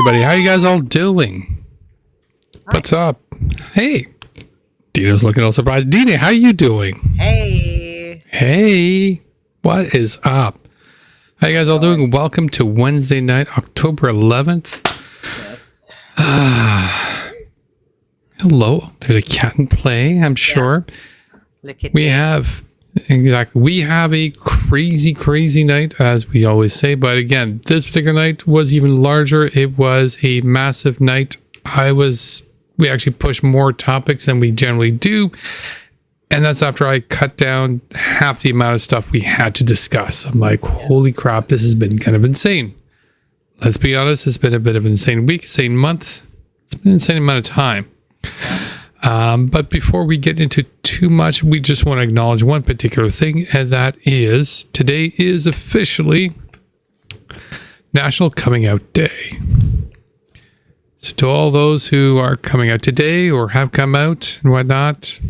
everybody. How you guys all doing? Hi. What's up? Hey. Dina's looking all surprised. Dina, how you doing? Hey. Hey. What is up? How you guys all doing? Welcome to Wednesday night, October 11th. Yes. Hello. There's a cat in play, I'm sure. Look at We have a crazy night, as we always say. But again, this particular night was even larger. It was a massive night. We actually pushed more topics than we generally do. And that's after I cut down half the amount of stuff we had to discuss. I'm like, holy crap, this has been kind of insane. Let's be honest, it's been a bit of an insane week, insane month. It's been an insane amount of time. But before we get into too much, we just want to acknowledge one particular thing, and that is today is officially National Coming Out Day. So to all those who are coming out today or have come out and whatnot,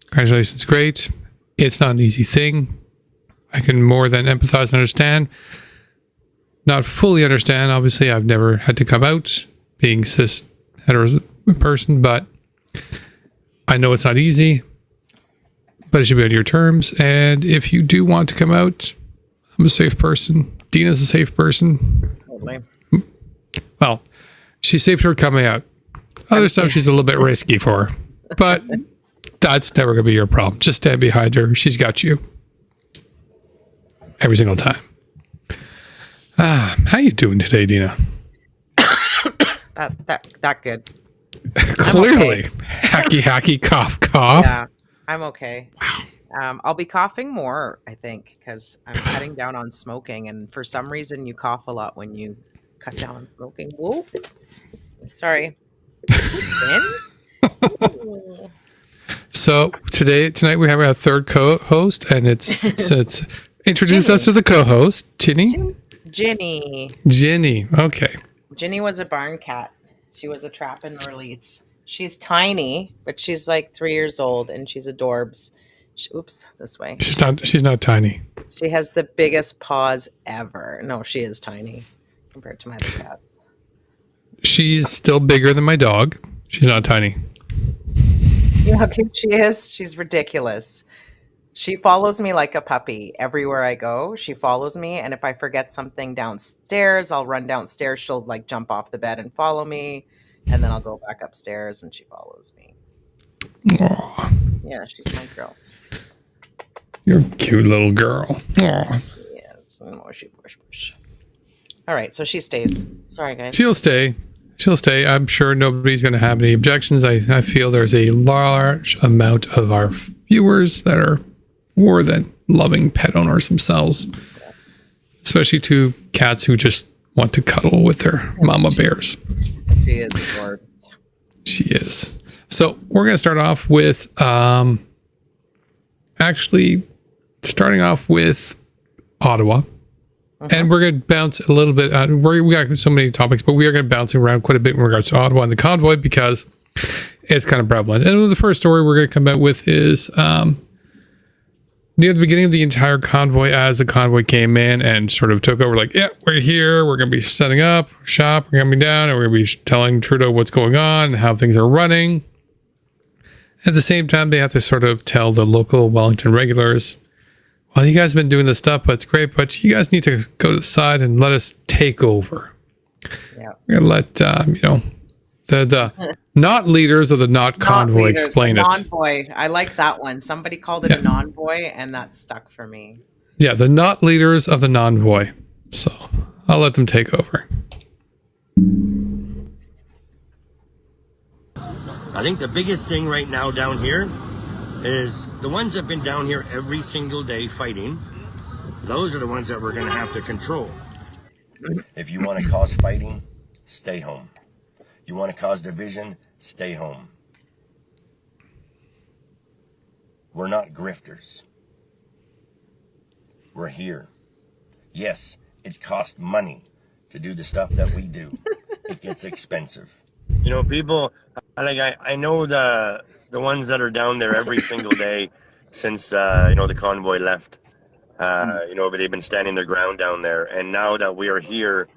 congratulations, great. It's not an easy thing. I can more than empathize and understand. Not fully understand. Obviously, I've never had to come out being cis hetero person, but I know it's not easy, but it should be on your terms. And if you do want to come out, I'm a safe person. Dina's a safe person. Totally. Well, she's safe for coming out. Other stuff she's a little bit risky for, but that's never going to be your problem. Just stand behind her. She's got you every single time. How you doing today, Dina? That good. Clearly. Okay. Hacky, cough. Yeah, I'm okay. Wow. I'll be coughing more, I think, because I'm cutting down on smoking, and for some reason you cough a lot when you cut down on smoking. Whoa. Sorry. So tonight we have our third co-host, and it's introduce us to the co-host, Ginny. Ginny. Okay. Ginny was a barn cat. She was a trap and release. She's tiny, but she's like 3 years old, and she's adorbs. This way. She's not tiny. She has the biggest paws ever. No, she is tiny compared to my other cats. She's still bigger than my dog. She's not tiny. You know how cute she is? She's ridiculous. She follows me like a puppy everywhere I go. She follows me, and if I forget something downstairs, I'll run downstairs. She'll like jump off the bed and follow me, and then I'll go back upstairs, and she follows me. Aww. Yeah, she's my girl. You're a cute little girl. Aww. Yes. Push. All right, so she stays. Sorry, guys. She'll stay. I'm sure nobody's going to have any objections. I feel there's a large amount of our viewers that are more than loving pet owners themselves. Yes. Especially to cats who just want to cuddle with their mama bears. She is gorgeous. She is. So we're going to start off with starting off with Ottawa. And we're going to bounce a little bit. We got so many topics, but we are going to bounce around quite a bit in regards to Ottawa and the convoy because it's kind of prevalent. And the first story we're going to come out with is near the beginning of the entire convoy, as the convoy came in and sort of took over, like, yeah, we're here. We're going to be setting up shop. We're going to be down, and we're going to be telling Trudeau what's going on and how things are running. At the same time, they have to sort of tell the local Wellington regulars, well, you guys have been doing this stuff, but it's great, but you guys need to go to the side and let us take over. Yeah. We're going to let, the not leaders of the not convoy leaders, explain it. Non-boy. I like that one. Somebody called it a non-boy, and that stuck for me. Yeah, the not leaders of the non-boy. So I'll let them take over. I think the biggest thing right now down here is the ones that have been down here every single day fighting. Those are the ones that we're going to have to control. If you want to cause fighting, stay home. You want to cause division, stay home. We're not grifters. We're here. Yes, it costs money to do the stuff that we do. It gets expensive. You know, people, I know the ones that are down there every single day since, the convoy left. But they've been standing their ground down there. And now that we are here,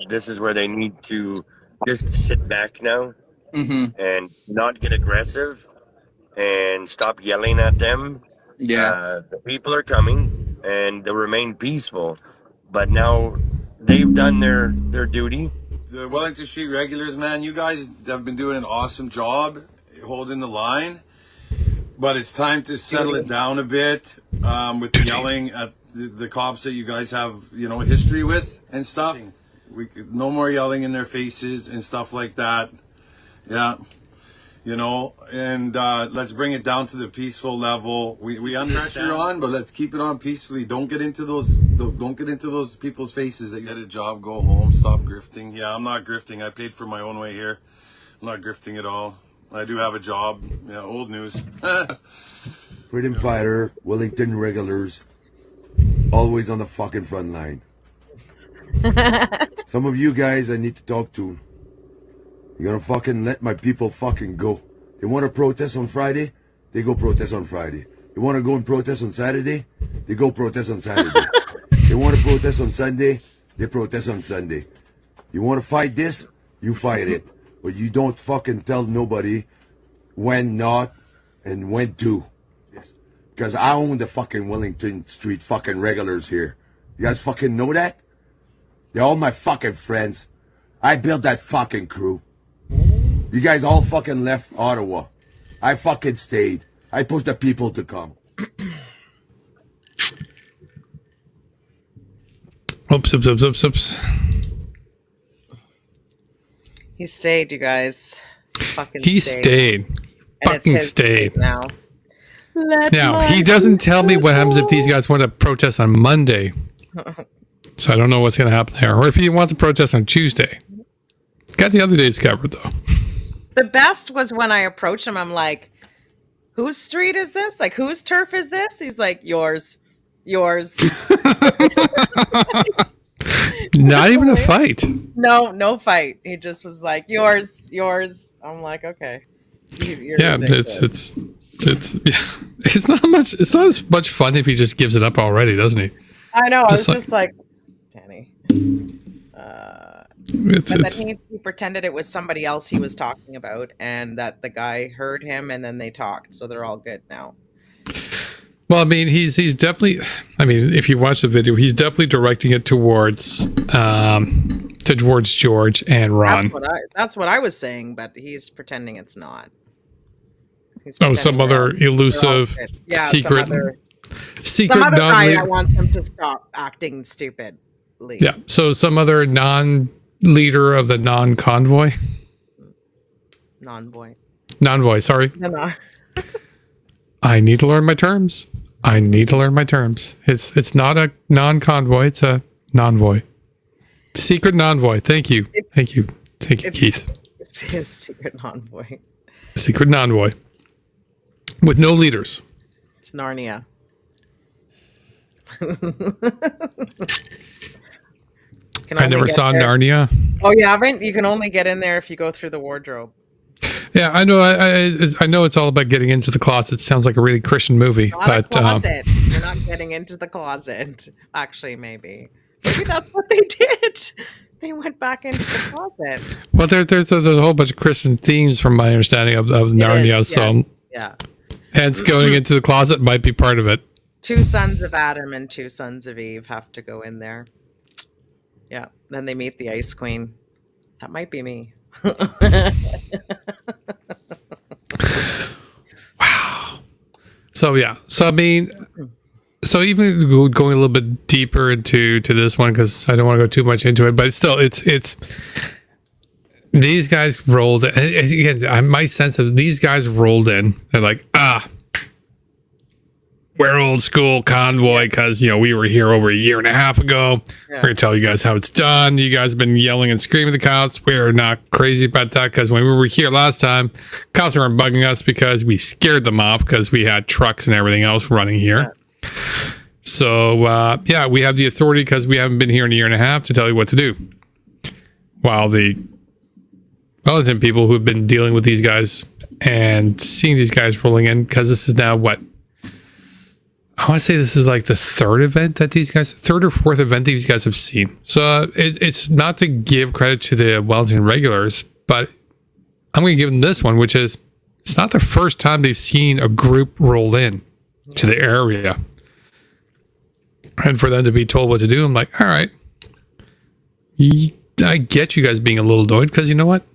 This is where they need to just sit back now Mm-hmm. and not get aggressive and stop yelling at them. Yeah. The people are coming and they'll remain peaceful. But now they've done their duty. The Wellington Street regulars, man, you guys have been doing an awesome job holding the line. But it's time to settle it down a bit with the yelling at the cops that you guys have, history with and stuff. No more yelling in their faces and stuff like that. Yeah. And let's bring it down to the peaceful level. We understand pressure on, but let's keep it on peacefully. Don't get into those people's faces that you get a job, go home, stop grifting. Yeah, I'm not grifting. I paid for my own way here. I'm not grifting at all. I do have a job. Yeah, old news. Freedom fighter, Wellington regulars, always on the fucking front line. Some of you guys I need to talk to. You gotta fucking let my people fucking go. They want to protest on Friday, they go protest on Friday. They want to go and protest on Saturday, they go protest on Saturday. They want to protest on Sunday, they protest on Sunday. You want to fight this, you fight it. But you don't fucking tell nobody when not and when to. Yes. Because I own the fucking Wellington Street fucking regulars here. You guys fucking know that? They're all my fucking friends. I built that fucking crew. You guys all fucking left Ottawa. I fucking stayed. I pushed the people to come. Oops. He stayed, you guys. He stayed. And Fucking it's his stayed. state now. Now, he doesn't tell me what happens if these guys want to protest on Monday. So I don't know what's going to happen there. Or if he wants to protest on Tuesday. Got the other days covered, though. The best was when I approached him, I'm like, whose street is this? Like, whose turf is this? He's like, yours. Not even a fight. No fight. He just was like, yours. I'm like, okay. You're Yeah, ridiculous. it's not much. It's not as much fun if he just gives it up already, doesn't he? I know. Just I was just like, Danny. And then he pretended it was somebody else he was talking about, and that the guy heard him, and then they talked. So they're all good now. Well, I mean, he's definitely. I mean, if you watch the video, he's definitely directing it towards George and Ron. That's what I was saying, but he's pretending it's not. Some other elusive secret some other guy that wants him to stop acting stupid. Yeah. So some other non-leader of the non-convoy. Non-voy. Sorry. No. I need to learn my terms. It's not a non-convoy. It's a non-voy. Secret non-voy. Thank you, Keith. It's his secret non-voy. Secret non-voy. With no leaders. It's Narnia. I never saw Narnia. Oh, you haven't? You can only get in there if you go through the wardrobe. Yeah, I know. I know it's all about getting into the closet. Sounds like a really Christian movie, Not a closet. You're not getting into the closet. Actually, maybe that's what they did. They went back into the closet. Well, there's a whole bunch of Christian themes from my understanding of Narnia. So yeah, hence going into the closet might be part of it. 2 sons of Adam and 2 sons of Eve have to go in there. Yeah, then they meet the Ice Queen. That might be me. Wow. So yeah. So I mean, so even going a little bit deeper into this one, because I don't want to go too much into it, but it's still it's these guys rolled. And again, my sense of these guys rolled in. They're like, we're old school convoy because we were here over a year and a half ago. Yeah. We're gonna tell you guys how it's done. You guys have been yelling and screaming at the cops. We're not crazy about that because when we were here last time, cops weren't bugging us because we scared them off because we had trucks and everything else running here. Yeah. So we have the authority because we haven't been here in a year and a half to tell you what to do. While the Wellington people who have been dealing with these guys and seeing these guys rolling in, because this is now what? I want to say this is like the third or fourth event these guys have seen. So it's not to give credit to the Wellington regulars, but I'm going to give them this one, which is it's not the first time they've seen a group roll in to the area. And for them to be told what to do, I'm like, all right. I get you guys being a little annoyed because you know what?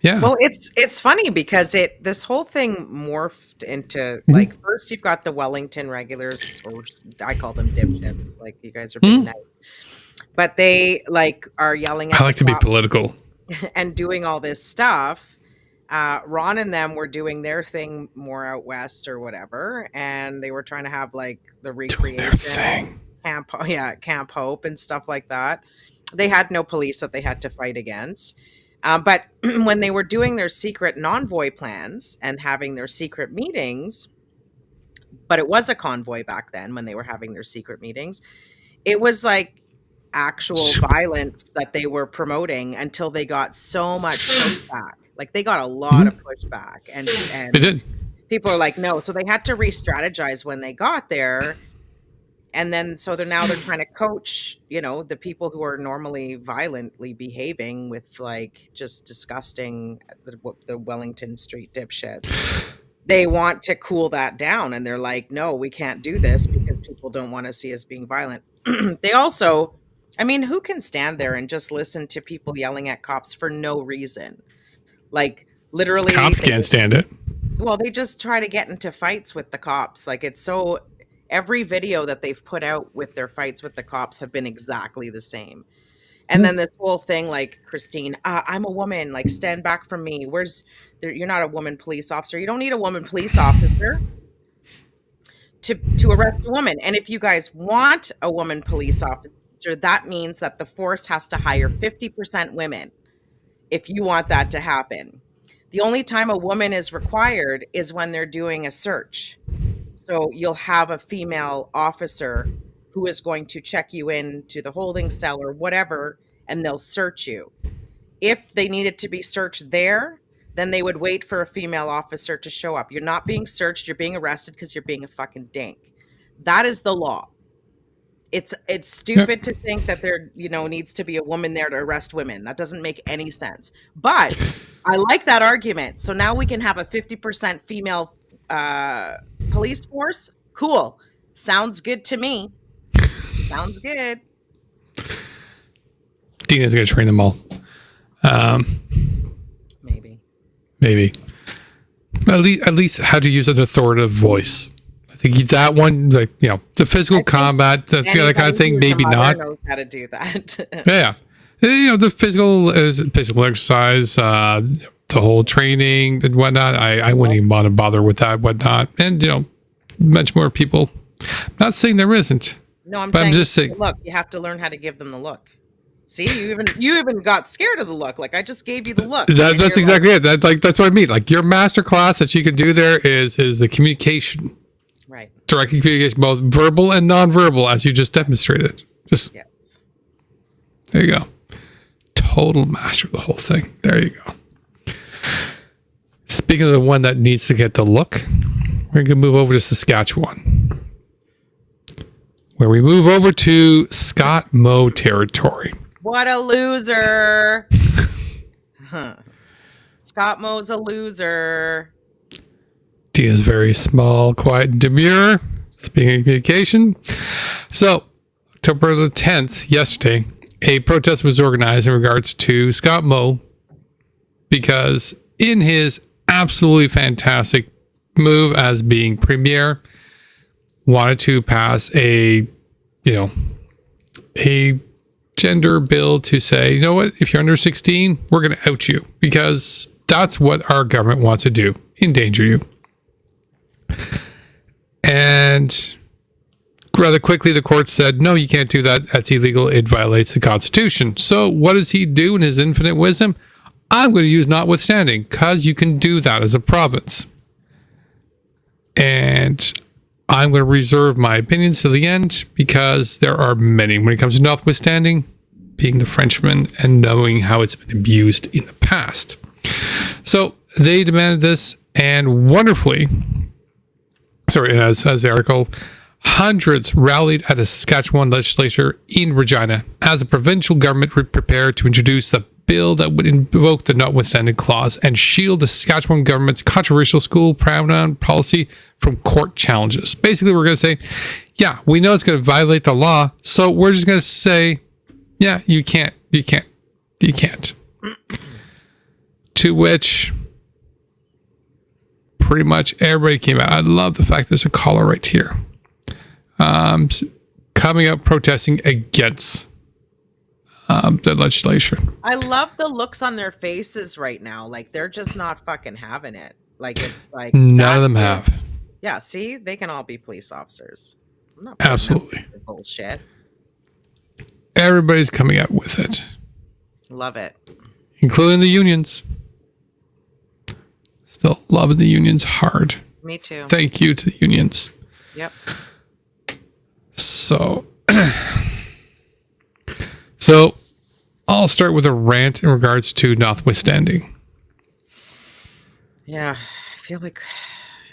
Yeah. Well, it's funny because this whole thing morphed into like first you've got the Wellington regulars, or I call them dipshits. Like you guys are being nice, but they like are yelling at I like to be political and doing all this stuff. Ron and them were doing their thing more out west or whatever, and they were trying to have like the recreation Camp Hope and stuff like that. They had no police that they had to fight against. But when they were doing their secret convoy plans and having their secret meetings, but it was a convoy back then when they were having their secret meetings, it was like actual violence that they were promoting until they got so much pushback. Like they got a lot of pushback, and they did. People are like, no. So they had to re-strategize when they got there. And then, so they're trying to coach, the people who are normally violently behaving with like just disgusting the Wellington street dipshits. They want to cool that down. And they're like, no, we can't do this because people don't want to see us being violent. They also, I mean, who can stand there and just listen to people yelling at cops for no reason? Like literally. Cops can't stand it. Well, they just try to get into fights with the cops. Like it's so... Every video that they've put out with their fights with the cops have been exactly the same. And then this whole thing, like, Christine, I'm a woman, like, stand back from me. You're not a woman police officer. You don't need a woman police officer to arrest a woman. And if you guys want a woman police officer, that means that the force has to hire 50% women if you want that to happen. The only time a woman is required is when they're doing a search. So you'll have a female officer who is going to check you into the holding cell or whatever, and they'll search you. If they needed to be searched there, then they would wait for a female officer to show up. You're not being searched. You're being arrested because you're being a fucking dink. That is the law. It's stupid to think that there, needs to be a woman there to arrest women. That doesn't make any sense. But I like that argument. So now we can have a 50% female police force. Cool. Sounds good to me. Sounds good. Deana's going to train them all. Maybe. At least how to use an authoritative voice. I think that one, like, the physical combat, that kind of thing, maybe not. Knows how to do that. Yeah. The physical exercise, the whole training and whatnot. I wouldn't even want to bother with that, whatnot. And, much more people. I'm not saying there isn't. No, I'm just saying, look, you have to learn how to give them the look. See, you even got scared of the look. Like I just gave you the look. That's exactly it. That's what I mean. Like your master class that you can do there is the communication. Right. Direct communication, both verbal and nonverbal, as you just demonstrated. There you go. Total master of the whole thing. There you go. Speaking of the one that needs to get the look, we're going to move over to Saskatchewan, where we move over to Scott Moe territory. What a loser. Scott Moe's a loser. Deana's very small, quiet, and demure. Speaking of communication. So, October the 10th, yesterday, a protest was organized in regards to Scott Moe because in his absolutely fantastic move as being premier, wanted to pass a gender bill to say, you know what, if you're under 16, we're going to out you because that's what our government wants to do, endanger you. And rather quickly, the court said, no, you can't do that. That's illegal. It violates the Constitution. So what does he do in his infinite wisdom? I'm going to use notwithstanding because you can do that as a province. And I'm going to reserve my opinions to the end because there are many. When it comes to notwithstanding, being the Frenchman and knowing how it's been abused in the past. So they demanded this, and wonderfully, as the article Hundreds rallied at the Saskatchewan legislature in Regina as the provincial government prepared to introduce the bill that would invoke the notwithstanding clause and shield the Saskatchewan government's controversial school pronoun policy from court challenges. Basically, we're going to say, yeah, we know it's going to violate the law, so we're just going to say, yeah, you can't. To which pretty much everybody came out. I love the fact there's a caller right here. Coming up protesting against the legislature. I love the looks on their faces right now. Like they're just not fucking having it. Like it's like none of them have. Yeah, see, they can all be police officers. I'm not Absolutely bullshit. Everybody's coming out with it. Love it, including the unions. Still loving the unions hard. Me too. Thank you to the unions. Yep. So I'll start with a rant in regards to notwithstanding. Yeah, I feel like...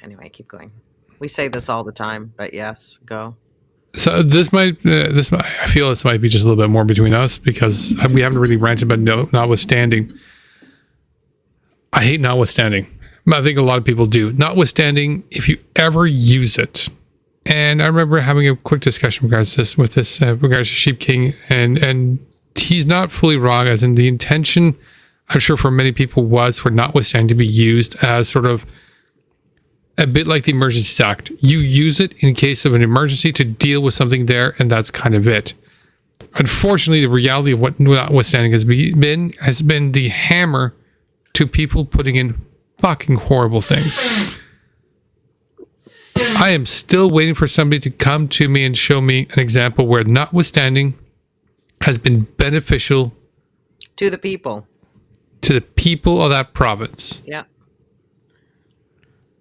Anyway, keep going. We say this all the time, but yes, go. So this might, I feel this might be just a little bit more between us because we haven't really ranted about notwithstanding. I hate notwithstanding. I think a lot of people do. Notwithstanding, if you ever use it, and I remember having a quick discussion regards to Sheep King, and he's not fully wrong, as in the intention, I'm sure for many people was for notwithstanding to be used as sort of a bit like the Emergencies Act. You use it in case of an emergency to deal with something there, and that's kind of it. Unfortunately, the reality of what notwithstanding has been the hammer to people putting in fucking horrible things. I am still waiting for somebody to come to me and show me an example where notwithstanding has been beneficial to the people of that province. Yeah.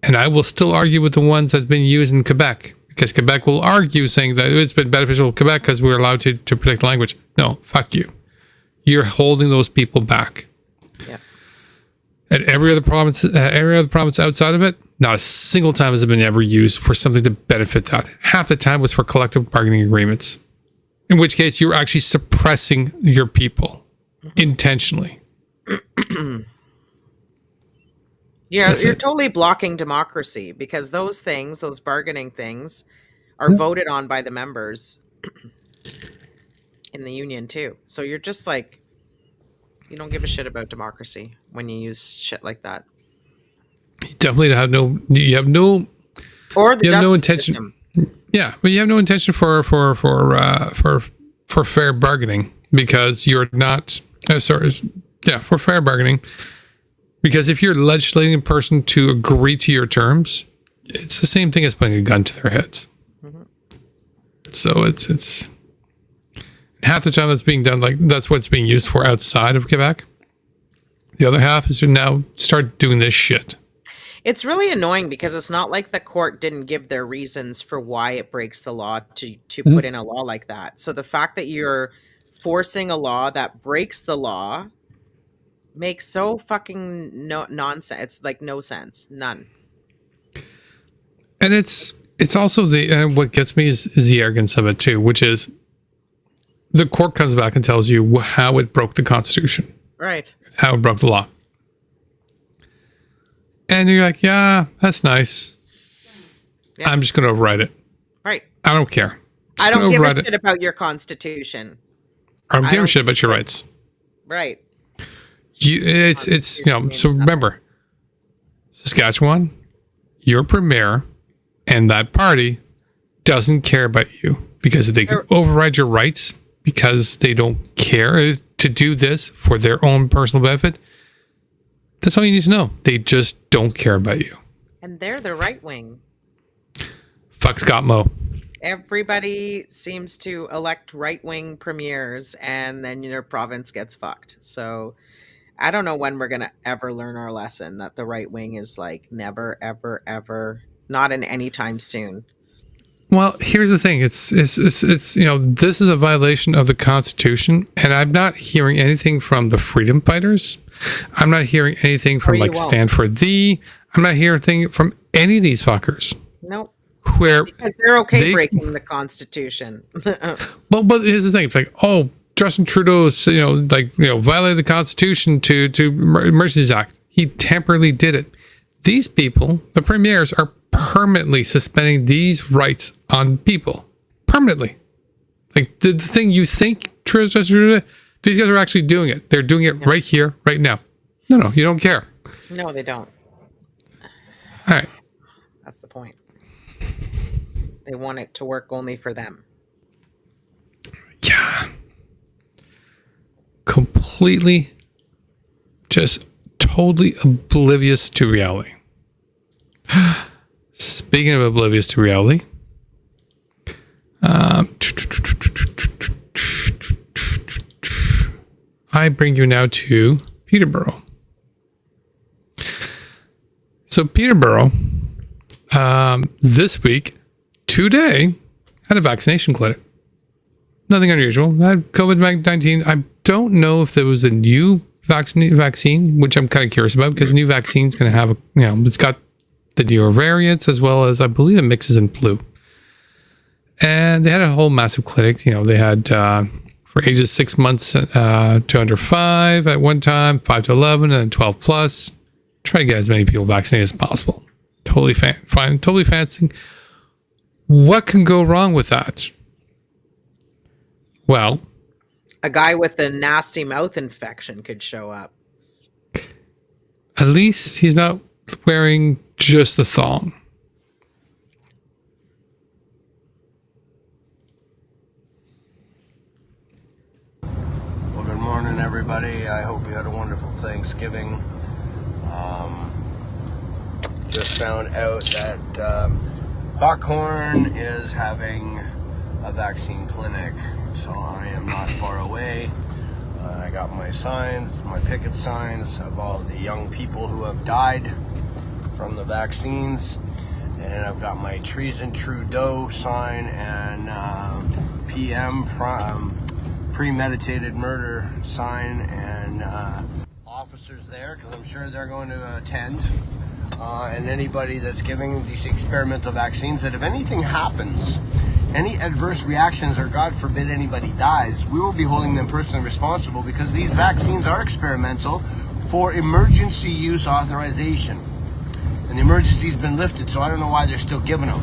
And I will still argue with the ones that have been used in Quebec, because Quebec will argue saying that it's been beneficial to Quebec because we're allowed to protect the language. No, fuck you. You're holding those people back. Yeah. At every other province outside of it, not a single time has it been ever used for something to benefit that. Half the time was for collective bargaining agreements, in which case you're actually suppressing your people intentionally. Yeah, you're totally blocking democracy because those bargaining things are voted on by the members in the union too. So you're just like, you don't give a shit about democracy when you use shit like that. You definitely have no intention. System. Yeah, but you have no intention for fair bargaining because you're not. For fair bargaining, because if you're legislating a person to agree to your terms, it's the same thing as putting a gun to their heads. Mm-hmm. So it's half the time that's being done, like that's what it's being used for outside of Quebec. The other half is to now start doing this shit. It's really annoying because it's not like the court didn't give their reasons for why it breaks the law to put in a law like that. So the fact that you're forcing a law that breaks the law makes so fucking nonsense. It's like no sense, none. And it's also what gets me is the arrogance of it too, which is the court comes back and tells you how it broke the Constitution, right? How it broke the law. And you're like, yeah, that's nice. Yeah. I'm just going to override it. Right. I don't care. I don't give a shit about your Constitution. I don't give a shit about your rights. Right. So remember, Saskatchewan, your premier and that party doesn't care about you because if they can override your rights because they don't care to do this for their own personal benefit, that's all you need to know. They just don't care about you. And they're the right wing. Fuck Scott Moe. Everybody seems to elect right wing premiers and then your province gets fucked. So I don't know when we're going to ever learn our lesson that the right wing is like never, ever, ever, not in any time soon. Well, here's the thing. It's this is a violation of the Constitution, and I'm not hearing anything from the freedom fighters. I'm not hearing anything from Stand for Thee. I'm not hearing anything from any of these fuckers. Nope. where Because they're okay breaking the Constitution. well, but here's the thing: it's like, oh, Justin Trudeau's, violated the Constitution to Emergencies Act. He temporarily did it. These people, the premiers, are permanently suspending these rights on people. Permanently. Like the thing you think Justin Trudeau, these guys are actually doing it. They're doing it right here, right now. No, you don't care. No, they don't. All right. That's the point. They want it to work only for them. Yeah. Completely, just totally oblivious to reality. Speaking of oblivious to reality, I bring you now to Peterborough. So Peterborough, this week, today, had a vaccination clinic. Nothing unusual. I had COVID-19. I don't know if there was a new vaccine, which I'm kind of curious about, because the new vaccine is going to have, it's got the newer variants, as well as, I believe it mixes in flu. And they had a whole massive clinic. They had for ages 6 months to under 5 at one time, 5 to 11, and then 12 plus. Try to get as many people vaccinated as possible. Totally fine. Totally fancy. What can go wrong with that? Well, a guy with a nasty mouth infection could show up. At least he's not wearing just the thong. Well, good morning, everybody. I hope you had a wonderful Thanksgiving. Just found out that Buckhorn is having a vaccine clinic, so I am not far away. I got my signs, my picket signs of all the young people who have died from the vaccines, and I've got my Treason Trudeau sign and premeditated murder sign, and officers there, because I'm sure they're going to attend, and anybody that's giving these experimental vaccines, that if anything happens, any adverse reactions, or God forbid anybody dies, we will be holding them personally responsible, because these vaccines are experimental for emergency use authorization. And the emergency's been lifted, so I don't know why they're still giving them.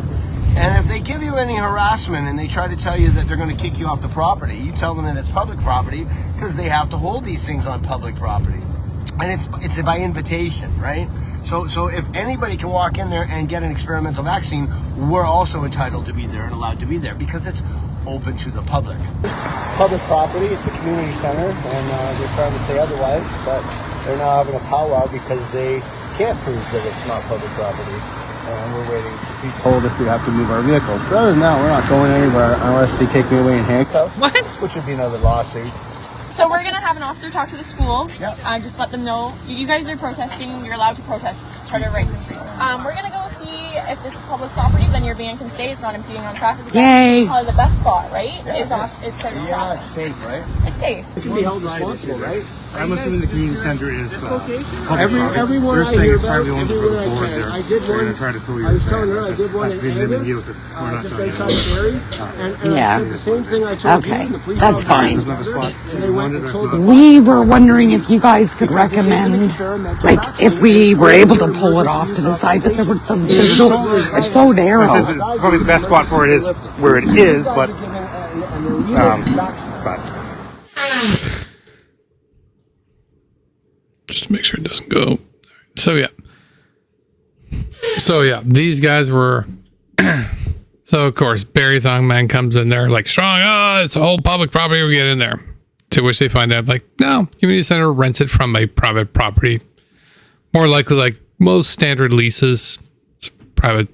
And if they give you any harassment and they try to tell you that they're going to kick you off the property, you tell them that it's public property, because they have to hold these things on public property. And it's by invitation, right? So if anybody can walk in there and get an experimental vaccine, we're also entitled to be there and allowed to be there, because it's open to the public. Public property, it's the community center, and they're trying to say otherwise, but they're now having a powwow because they can't prove that it's not public property. And we're waiting to be told if we have to move our vehicles. But other than that, we're not going anywhere unless they take me away in handcuffs. What? Which would be another lawsuit. So we're going to have an officer talk to the school. Yep. Just let them know. You guys are protesting. You're allowed to protest. Charter rights and freedoms. We're going to go see if this is public property. Then your van can stay. It's not impeding on traffic. Yay! Probably the best spot, right? Yeah, It's safe, right? It's safe. It can be held responsible, right? I'm assuming the community center is Everyone They're I saying hear it's about, probably the ones for the everywhere I board can. there. I did They're one. going to try to throw you I was telling her I did one in between them and Edmonton, you. We're not just telling you. outside Barrie, and Yeah. I said the same thing I told Okay, you. and the police that's officer fine. was there, and they went and told the We were wondering if you guys could recommend, like, if we were able to pull it off to the side, but it's so narrow. It's probably the best spot for it is where it is, but Just to make sure it doesn't go. So yeah, these guys were. So of course, Barry Thongman comes in there like strong. Oh, it's a whole public property. We get in there. To which they find out like, no, community center rents it from a private property. More likely, like most standard leases, it's private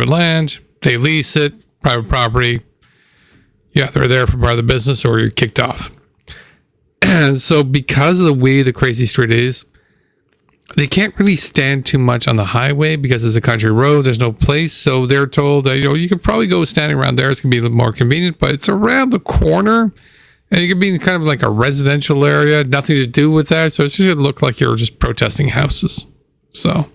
land. They lease it, private property. Yeah, they're there for part of the business, or you're kicked off. And so because of the way the crazy street is, they can't really stand too much on the highway because it's a country road. There's no place. So they're told that, you could probably go standing around there. It's going to be a little more convenient, but it's around the corner and you could be in kind of like a residential area, nothing to do with that. So it's just going to look like you're just protesting houses. So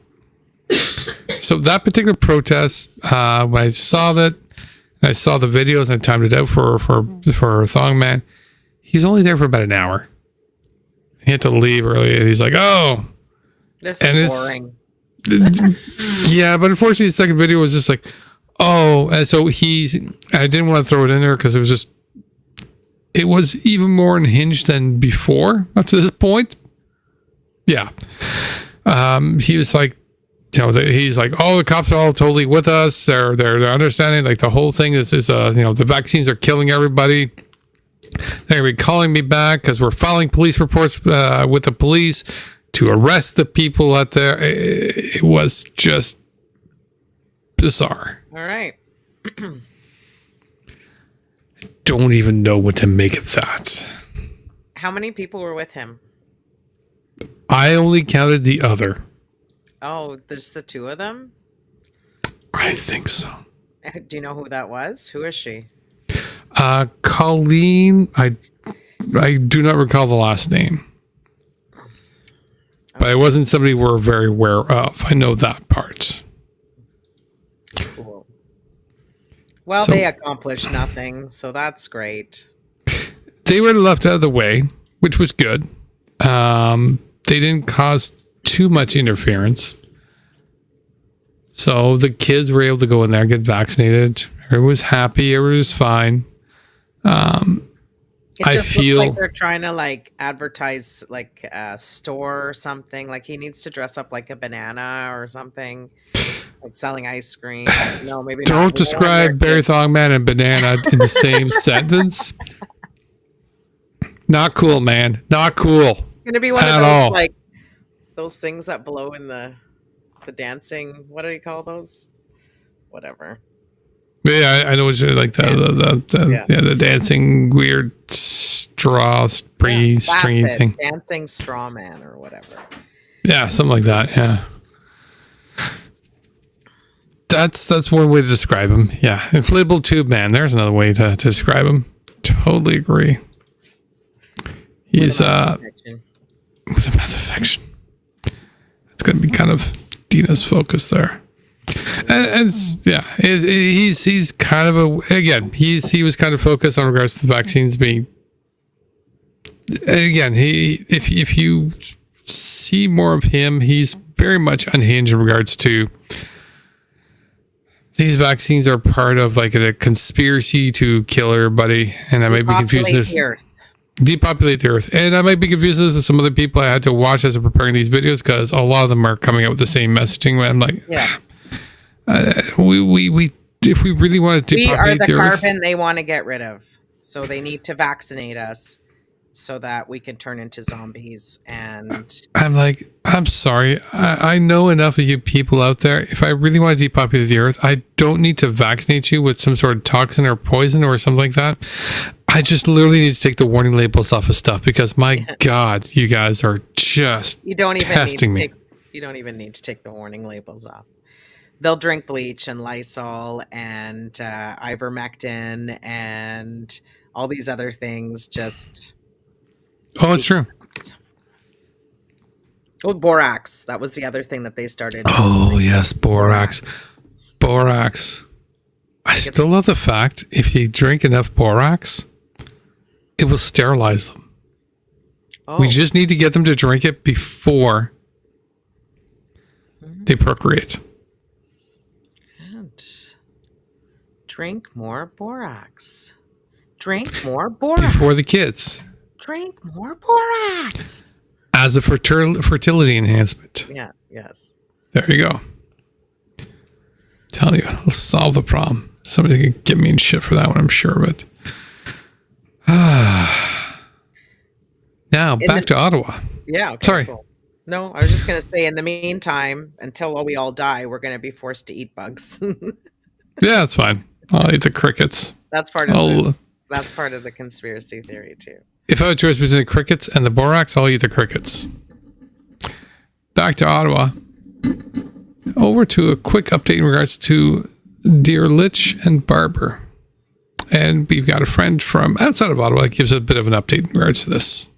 So that particular protest, when I saw that, and I saw the videos and I timed it out for Thong Man, he's only there for about an hour. He had to leave early, and he's like, "Oh, This and is it's- boring. yeah." But unfortunately, the second video was just like, "Oh," and so I didn't want to throw it in there because it was even more unhinged than before up to this point. Yeah. He was like, he's like, "Oh, the cops are all totally with us. They're understanding. Like the whole thing is the vaccines are killing everybody. They're gonna be calling me back because we're filing police reports with the police to arrest the people out there." It was just bizarre. All right. Don't even know what to make of that. How many people were with him? I only counted the other. Oh, there's the two of them? I think so. Do you know who that was? Who is she? Colleen, I do not recall the last name. But it wasn't somebody we're very aware of. I know that part. Cool. Well, So- they accomplished nothing, so that's great. They were left out of the way, which was good. They didn't cause too much interference. So the kids were able to go in there and get vaccinated. Everyone was happy. Everyone was fine. It I just feel- looks like they're trying to like advertise like a store or something. Like he needs to dress up like a banana or something, like selling ice cream. No, maybe not. Don't describe Barry Thongman and banana in the same sentence. Not cool, man. Not cool. It's gonna be one of at those all. like those things that blow in the dancing. What do you call those? Whatever. Yeah, I know what you're like the dancing weird straw stringy That's it. thing. Dancing straw man or whatever. Yeah, something like that. Yeah. That's one way to describe him. Yeah. Inflatable tube man. There's another way to describe him. Totally agree. He's with a meth addiction. It's gonna be kind of Deana's focus there. And he's kind of he was kind of focused on regards to the vaccines being. And again, if you see more of him, he's very much unhinged in regards to these vaccines are part of like a conspiracy to kill everybody, and I might be confusing this. Depopulate the earth, and I might be confusing this with some other people I had to watch as I'm preparing these videos because a lot of them are coming out with the same messaging. Where I'm like, we if we really want to We are depopulate the the earth, carbon they want to get rid of, so they need to vaccinate us so that we can turn into zombies. And I'm like, I'm sorry, I know enough of you people out there. If I really want to depopulate the earth, I don't need to vaccinate you with some sort of toxin or poison or something like that. I just literally need to take the warning labels off of stuff because my God, you guys are just you don't even testing me. you don't even need to take the warning labels off. They'll drink bleach and Lysol and ivermectin and all these other things. Just Oh, it's true. oh, borax. That was the other thing that they started. Oh yes, borax. Borax. I still love the fact if you drink enough borax, it will sterilize them. Oh. We just need to get them to drink it before they procreate. And drink more borax. Drink more borax. Before the kids. Drink more borax. As a fertility enhancement. Yeah, yes. There you go. Tell you, it'll solve the problem. Somebody can get me in shit for that one, I'm sure, but now back to Ottawa. Yeah. Okay, Sorry. Cool. No, I was just going to say, in the meantime, until we all die, we're going to be forced to eat bugs. Yeah, that's fine. I'll eat the crickets. That's part of the conspiracy theory too. If I had a choice between the crickets and the borax, I'll eat the crickets. Back to Ottawa. Over to a quick update in regards to dear Lich and Barber. And we've got a friend from outside of Ottawa that gives a bit of an update in regards to this.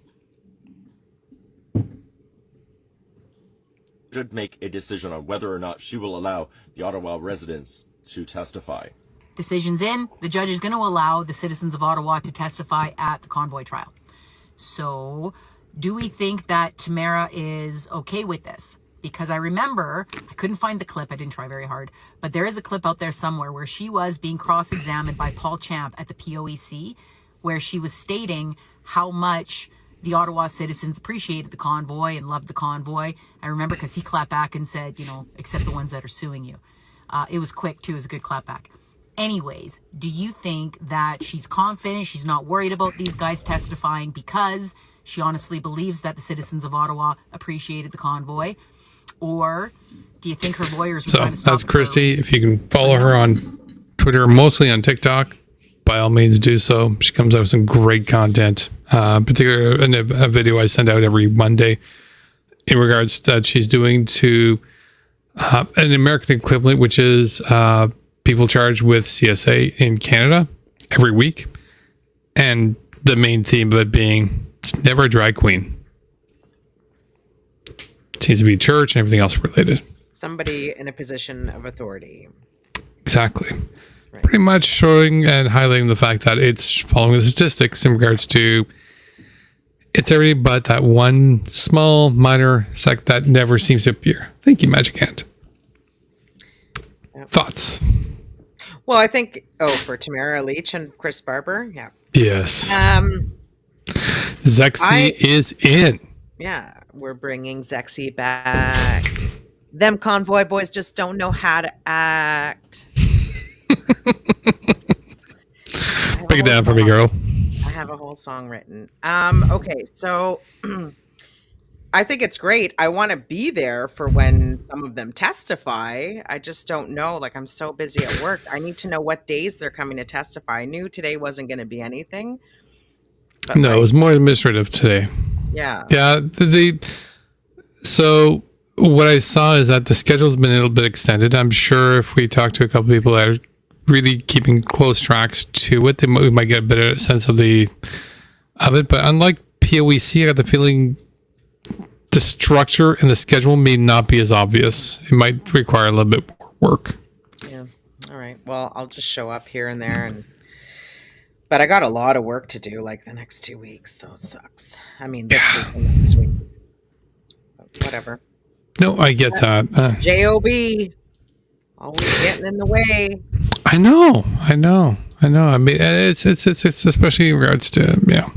should make a decision on whether or not she will allow the Ottawa residents to testify. Decision's in. The judge is going to allow the citizens of Ottawa to testify at the convoy trial. So, do we think that Tamara is okay with this? Because I remember, I couldn't find the clip, I didn't try very hard, but there is a clip out there somewhere where she was being cross-examined by Paul Champ at the POEC, where she was stating how much the Ottawa citizens appreciated the convoy and loved the convoy. I remember because he clapped back and said, you know, except the ones that are suing you. It was quick too, it was a good clap back. Anyways, do you think that she's confident, she's not worried about these guys testifying because she honestly believes that the citizens of Ottawa appreciated the convoy? Or do you think her lawyers were trying to stop that's Christy. If you can follow her on Twitter, mostly on TikTok, by all means do so. She comes out with some great content, particularly in a video I send out every Monday in regards that she's doing to an American equivalent, which is people charged with CSA in Canada every week. And the main theme of it being, it's never a drag queen. It seems to be church and everything else related. Somebody in a position of authority. Exactly. Right. Pretty much showing and highlighting the fact that it's following the statistics in regards to it's everything but that one small minor sect that never seems to appear. Thank you, Magic Hand. Yep. Thoughts? Well, I think, for Tamara Lich and Chris Barber, yeah. Yes. Zexy is in. Yeah, we're bringing Zexy back. Them convoy boys just don't know how to act. Break it down for me, girl. I have a whole song written. Okay, so I think it's great. I want to be there for when some of them testify. I just don't know. Like, I'm so busy at work. I need to know what days they're coming to testify. I knew today wasn't going to be anything. But no, it was more administrative today. Yeah. Yeah. So what I saw is that the schedule's been a little bit extended. I'm sure if we talk to a couple people that are really keeping close tracks to it, we might get a better sense of it. But unlike POEC, I got the feeling the structure and the schedule may not be as obvious. It might require a little bit more work. Yeah. All right. Well, I'll just show up here and there, but I got a lot of work to do, like the next 2 weeks, so it sucks. I mean, this week and next week. But whatever. No, I get that. JOB, always getting in the way. I know. I mean, it's especially in regards to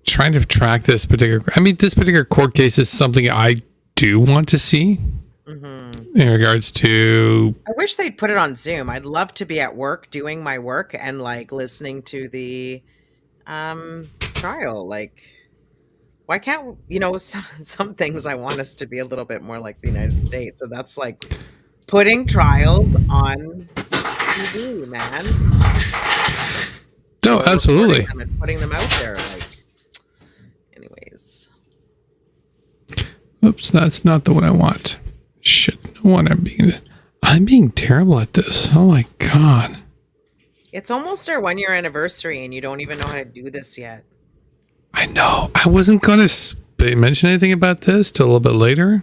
trying to track this particular. I mean, this particular court case is something I do want to see. Mm-hmm. In regards to, I wish they'd put it on Zoom. I'd love to be at work doing my work and like listening to the trial. Like, why can't some things I want us to be a little bit more like the United States. So that's like putting trials on TV, man. No, absolutely. Putting them out there, like. Anyways. Oops, that's not the one I want. Shit, no one. I'm being terrible at this. Oh my god. It's almost our 1 year anniversary and you don't even know how to do this yet. I know. I wasn't going to mention anything about this till a little bit later.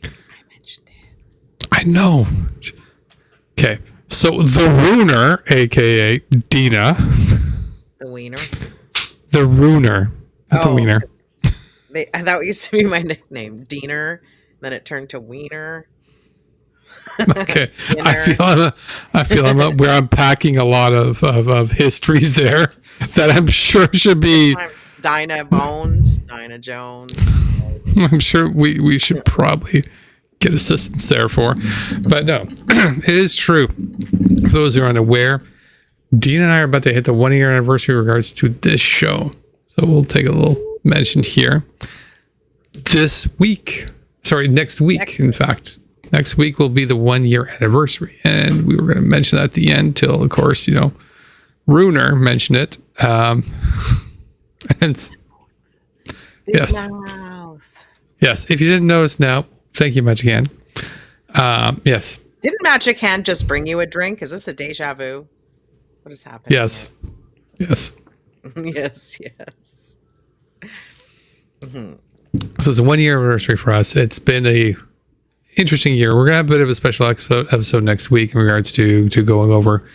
I mentioned it. I know. Okay. So the Runer, aka Deana. The Wiener. The Runer. Not the Wiener. I thought it used to be my nickname, Diener. Then it turned to Wiener. Okay, I feel I'm we're unpacking a lot of history there that I'm sure should be. Deana Bones, Deana Jones. I'm sure we should probably get assistance there for, but no, it is true. For those who are unaware, Dean and I are about to hit the 1 year anniversary in regards to this show, so we'll take a little mention here. Next week, in fact. Next week will be the 1 year anniversary. And we were going to mention that at the end till, of course, Runer mentioned it. And yes. Yes. If you didn't notice now, thank you, Magic Hand. Yes. Didn't Magic Hand just bring you a drink? Is this a deja vu? What is happening? Yes. Yes. Yes. Mm-hmm. So it's a 1 year anniversary for us. It's been a interesting year. We're gonna have a bit of a special episode next week in regards to going over.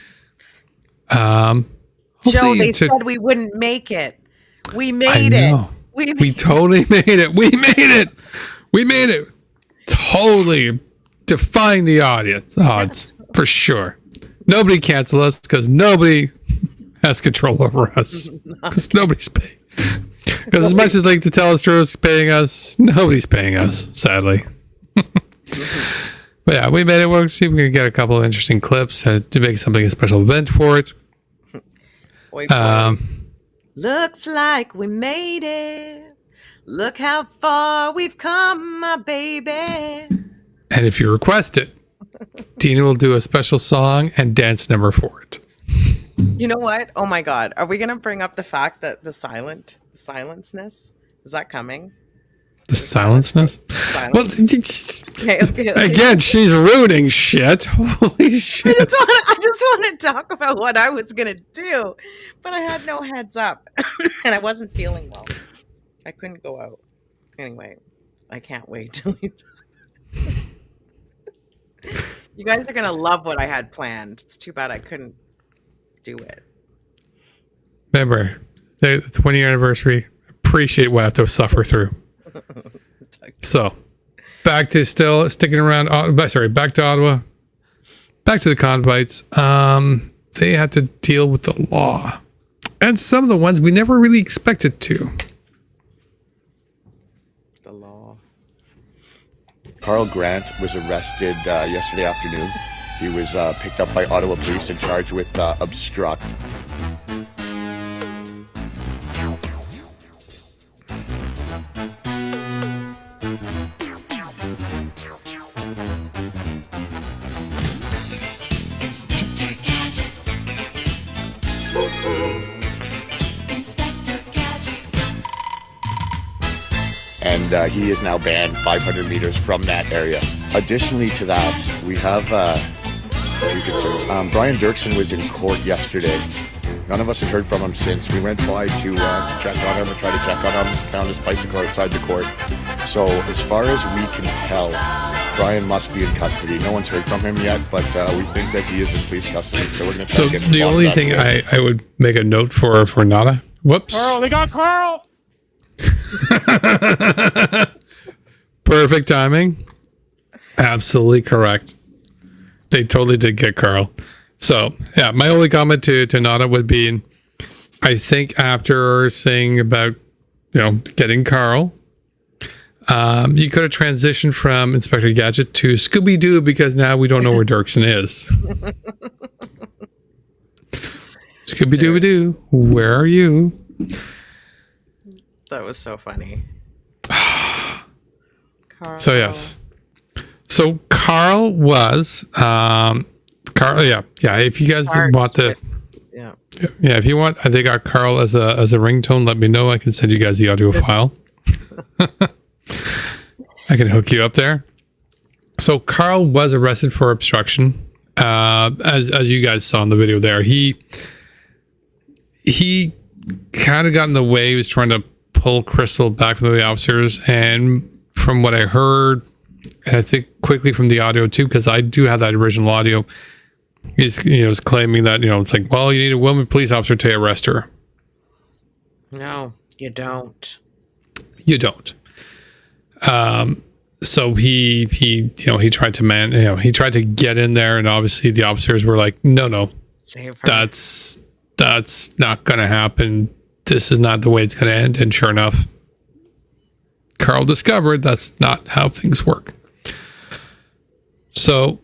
Joe, they said we wouldn't make it. We made it. We totally made it. We made it. We made it. Totally defying the odds for sure. Nobody cancel us because nobody has control over us. Because nobody's paying. Because as much as like the Telestra is paying us, nobody's paying us, sadly. But yeah, we made it work. See if we can get a couple of interesting clips to make something a special event for it. Looks like we made it. Look how far we've come, my baby. And if you request it, Deana will do a special song and dance number for it. You know what? Oh my God. Are we going to bring up the fact that the silenceness? Is that coming? The silenceness? Well, okay. Again, she's ruining shit. Holy shit. I just want to talk about what I was going to do, but I had no heads up and I wasn't feeling well. I couldn't go out. Anyway, I can't wait till you guys are going to love what I had planned. It's too bad I couldn't do it. Remember, the 20-year anniversary. Appreciate what I have to suffer through. So, back to still sticking around. Back to Ottawa. Back to the convoys. They had to deal with the law, and some of the ones we never really expected to. The law. Carl Grant was arrested yesterday afternoon. He was picked up by Ottawa police and charged with obstruct. And he is now banned 500 meters from that area. Additionally to that, we have a few concerns. Brian Dirksen was in court yesterday. None of us had heard from him since. We went by to check on him and try to check on him, found his bicycle outside the court. So as far as we can tell, Brian must be in custody. No one's heard from him yet, but we think that he is in police custody. So we're going to try to get him. The only thing I would make a note for Nada. Whoops. Carl, they got Carl! Perfect timing. Absolutely correct. They totally did get Carl. So yeah, my only comment to Nada would be, I think after saying about getting Carl, you could have transitioned from Inspector Gadget to Scooby Doo because now we don't know where Dirksen is. Scooby Doo Doo, where are you? That was so funny. So yes. So Carl was Carl. Yeah. If you guys want if you want, they got Carl as a ringtone. Let me know. I can send you guys the audio file. I can hook you up there. So Carl was arrested for obstruction. As you guys saw in the video there, he kind of got in the way. He was trying to pull Crystal back from the officers, and from what I heard, and I think quickly from the audio too, because I do have that original audio, is claiming that it's like, well, you need a woman police officer to arrest her. No, you don't. You don't. So he tried to he tried to get in there, and obviously the officers were like, no, that's not gonna happen. This is not the way it's gonna end. And sure enough, Carl discovered that's not how things work. So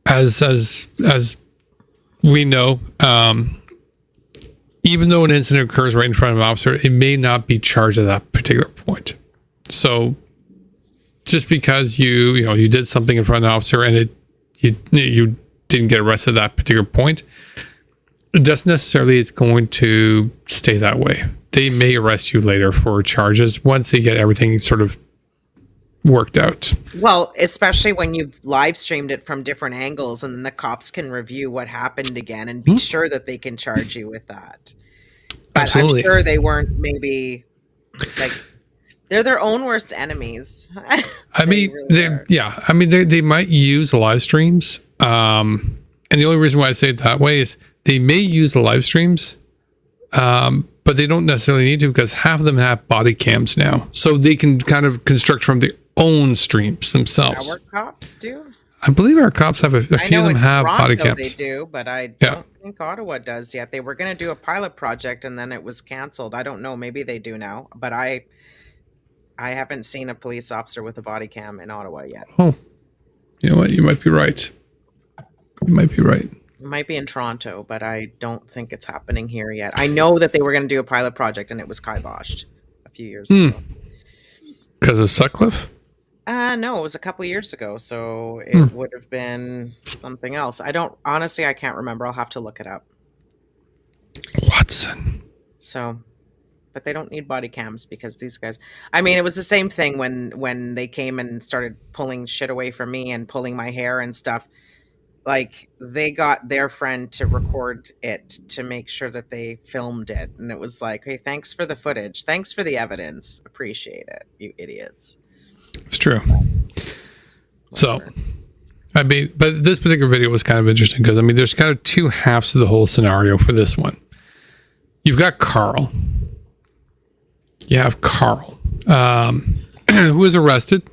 as we know, even though an incident occurs right in front of an officer, it may not be charged at that particular point. So just because you did something in front of an officer and you didn't get arrested at that particular point, it doesn't necessarily it's going to stay that way. They may arrest you later for charges once they get everything sort of worked out. Well, especially when you've live streamed it from different angles, and then the cops can review what happened again and be sure that they can charge you with that. But absolutely. I'm sure they weren't maybe like They're their own worst enemies. I mean, they might use live streams. And the only reason why I say it that way is they may use the live streams, but they don't necessarily need to, because half of them have body cams now. So they can kind of construct from their own streams themselves. Our cops do? I believe our cops have a few of them have body Toronto cams. They do, but I don't think Ottawa does yet. They were going to do a pilot project and then it was canceled. I don't know. Maybe they do now, but I haven't seen a police officer with a body cam in Ottawa yet. Oh, you know what? You might be right. You might be right. It might be in Toronto, but I don't think it's happening here yet. I know that they were going to do a pilot project and it was kiboshed a few years ago. Because of Sutcliffe? No, it was a couple years ago, so it would have been something else. I can't remember. I'll have to look it up. Watson. So, but they don't need body cams because these guys, I mean, it was the same thing when they came and started pulling shit away from me and pulling my hair and stuff. Like, they got their friend to record it to make sure that they filmed it. And it was like, hey, thanks for the footage. Thanks for the evidence. Appreciate it, you idiots. It's true. So, I mean, but this particular video was kind of interesting because, I mean, there's kind of two halves to the whole scenario for this one. You've got Carl. You have Carl, who was arrested,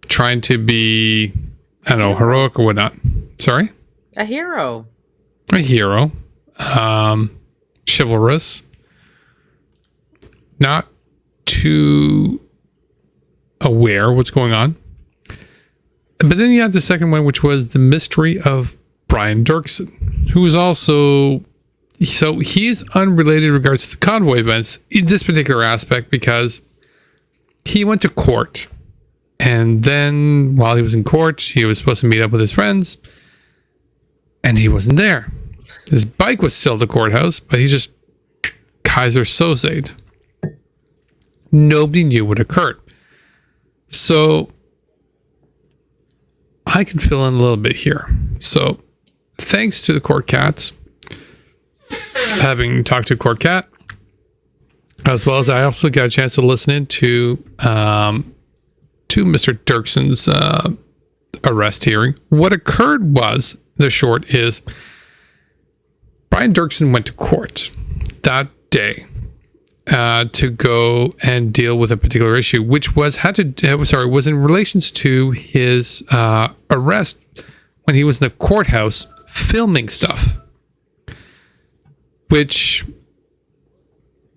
trying to be, I don't know, heroic or whatnot. Sorry? A hero. A hero. Chivalrous. Not too aware what's going on. But then you have the second one, which was the mystery of Brian Dirksen, who is also, so he's unrelated in regards to the convoy events in this particular aspect, because he went to court, and then while he was in court, he was supposed to meet up with his friends, and he wasn't there. His bike was still at the courthouse, but he just Kaiser Sosa'd. Nobody knew what occurred. So I can fill in a little bit here. So thanks to the court cats, having talked to court cat, as well as I also got a chance to listen in to Mr. Dirksen's arrest hearing. What occurred was, the short is, Brian Dirksen went to court that day to go and deal with a particular issue, which was was in relations to his arrest when he was in the courthouse filming stuff. Which,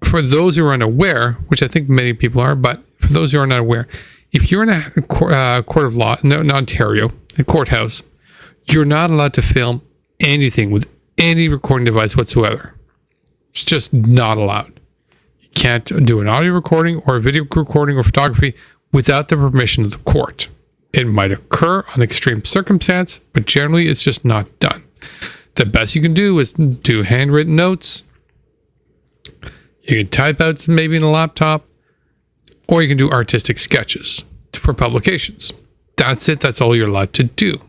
for those who are unaware, which I think many people are, but for those who are not aware, if you're in a court of law in Ontario, a courthouse, you're not allowed to film anything with any recording device whatsoever. It's just not allowed. You can't do an audio recording or a video recording or photography without the permission of the court. It might occur on extreme circumstance, but generally it's just not done. The best you can do is do handwritten notes. You can type out maybe in a laptop, or you can do artistic sketches for publications. That's it. That's all you're allowed to do.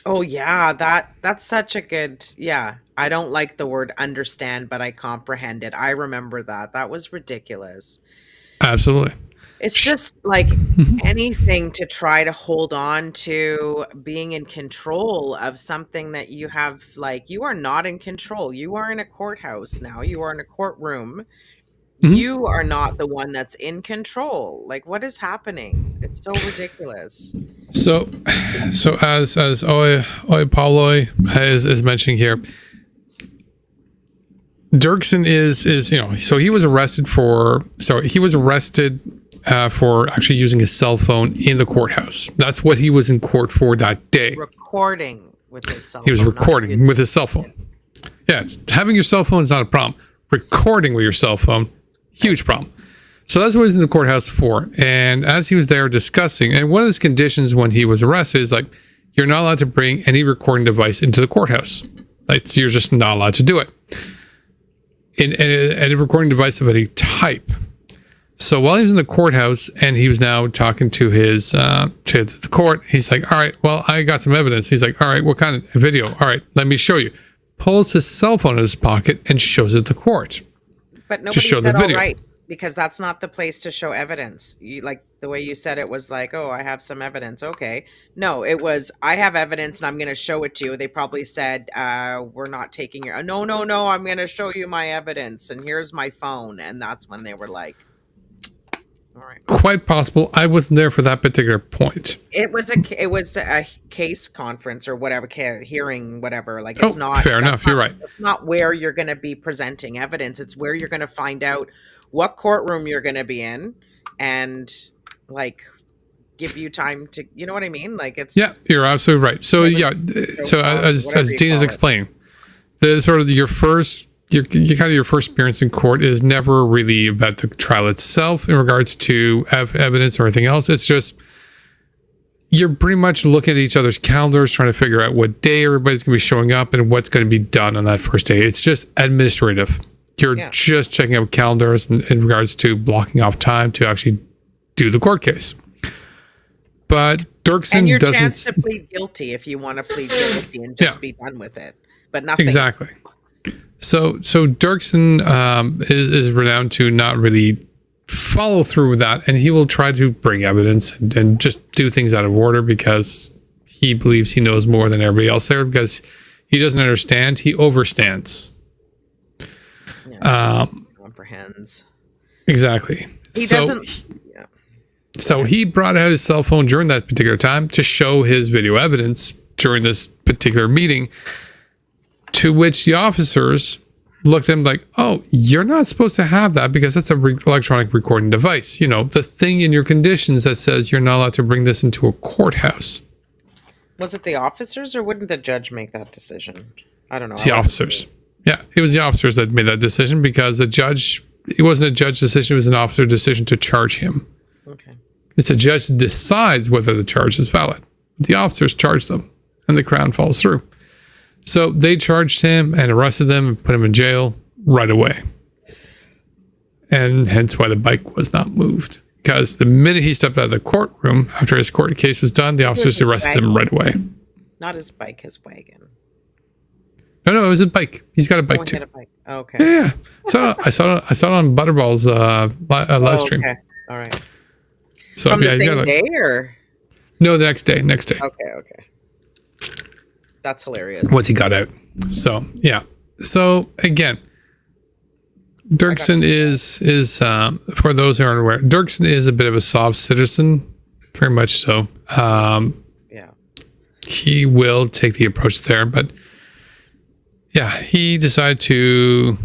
Oh yeah, that's such a good, yeah. I don't like the word understand, but I comprehend it. I remember that. That was ridiculous. Absolutely. It's just like anything to try to hold on to being in control of something that you have, like, you are not in control. You are in a courthouse now. You are in a courtroom. You are not the one that's in control. Like, what is happening? It's so ridiculous. So as Oi Paulo is mentioning here, Dirksen is so he was arrested for actually using his cell phone in the courthouse. That's what he was in court for that day. Recording with his cell phone. He was recording with his cell phone. Yeah, having your cell phone is not a problem. Recording with your cell phone, huge problem. So that's what he's in the courthouse for. And as he was there discussing, and one of his conditions when he was arrested is like, you're not allowed to bring any recording device into the courthouse. Like, you're just not allowed to do it. In a recording device of any type. So while he was in the courthouse and he was now talking to his to the court, he's like, all right, well, I got some evidence. He's like, all right, what kind of video? All right, let me show you. Pulls his cell phone in his pocket and shows it to the court. But nobody show the said all video. right, because that's not the place to show evidence. You, like the way you said it was like, oh, I have some evidence. Okay. No, it was, I have evidence and I'm going to show it to you. They probably said, we're not taking your, no, I'm going to show you my evidence and here's my phone. And that's when they were like, all right. Quite possible. I wasn't there for that particular point. It was a case conference or whatever, hearing, whatever. Like, it's not fair enough. You're right. It's not where you're going to be presenting evidence. It's where you're going to find out what courtroom you're going to be in, and like give you time to, you know what I mean? Like, it's, yeah, you're absolutely right. So as Dean is explaining, the sort of your first appearance in court is never really about the trial itself in regards to evidence or anything else. It's just you're pretty much looking at each other's calendars, trying to figure out what day everybody's going to be showing up and what's going to be done on that first day. It's just administrative. You're just checking out calendars in regards to blocking off time to actually do the court case. But Dirksen doesn't. Chance to plead guilty if you want to plead guilty and just be done with it, but nothing. Exactly. So Dirksen is renowned to not really follow through with that, and he will try to bring evidence and just do things out of order because he believes he knows more than everybody else there, because he doesn't understand. He overstands. Comprehends. Exactly. He doesn't. So he brought out his cell phone during that particular time to show his video evidence during this particular meeting, to which the officers looked at him like, oh, you're not supposed to have that because that's an electronic recording device. You know, the thing in your conditions that says you're not allowed to bring this into a courthouse. Was it the officers, or wouldn't the judge make that decision? I don't know. It's the officers. Yeah, it was the officers that made that decision, because the judge, it wasn't a judge decision, it was an officer decision to charge him. Okay. It's a judge that decides whether the charge is valid. The officers charge them, and the Crown follows through. So they charged him and arrested him and put him in jail right away. And hence why the bike was not moved. Because the minute he stepped out of the courtroom, after his court case was done, the officers arrested him right away. Not his bike, his wagon. No, it was a bike. He's got a bike too. He had a bike. Oh, okay. Yeah. So I saw it on Butterball's live stream. Okay. All right. So from the same day, or? No, the next day. Okay. That's hilarious. Once he got out. So yeah. So again, Dirksen is for those who aren't aware, Dirksen is a bit of a soft citizen, very much so. Yeah. He will take the approach there, but yeah, he decided to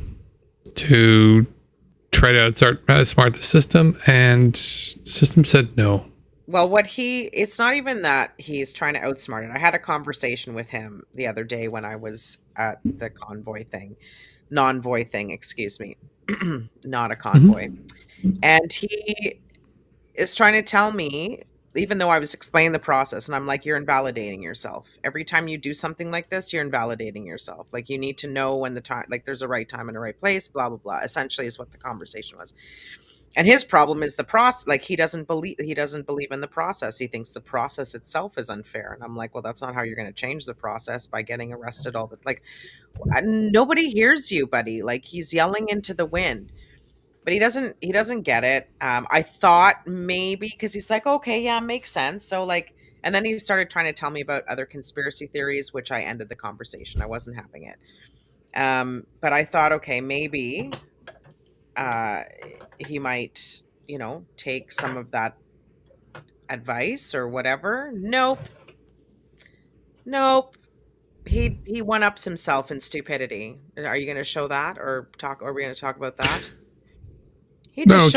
try to outsmart the system, and the system said no. Well, it's not even that he's trying to outsmart it. I had a conversation with him the other day when I was at the non-voy thing, excuse me, not a convoy. Mm-hmm. And he is trying to tell me, even though I was explaining the process, and I'm like, you're invalidating yourself. Every time you do something like this, you're invalidating yourself. Like, you need to know when the time, like, there's a right time and a right place, blah, blah, blah, essentially is what the conversation was. And his problem is the process. Like, he doesn't believe in the process. He thinks the process itself is unfair. And I'm like, well, that's not how you're going to change the process, by getting arrested all the, like, nobody hears you, buddy. Like, he's yelling into the wind. But he doesn't get it. I thought maybe, because he's like, okay, yeah, makes sense. So, like, and then he started trying to tell me about other conspiracy theories, which I ended the conversation. I wasn't having it. But I thought, okay, maybe he might, take some of that advice or whatever. Nope. He one-ups himself in stupidity. Are you going to show that, or are we going to talk about that? He just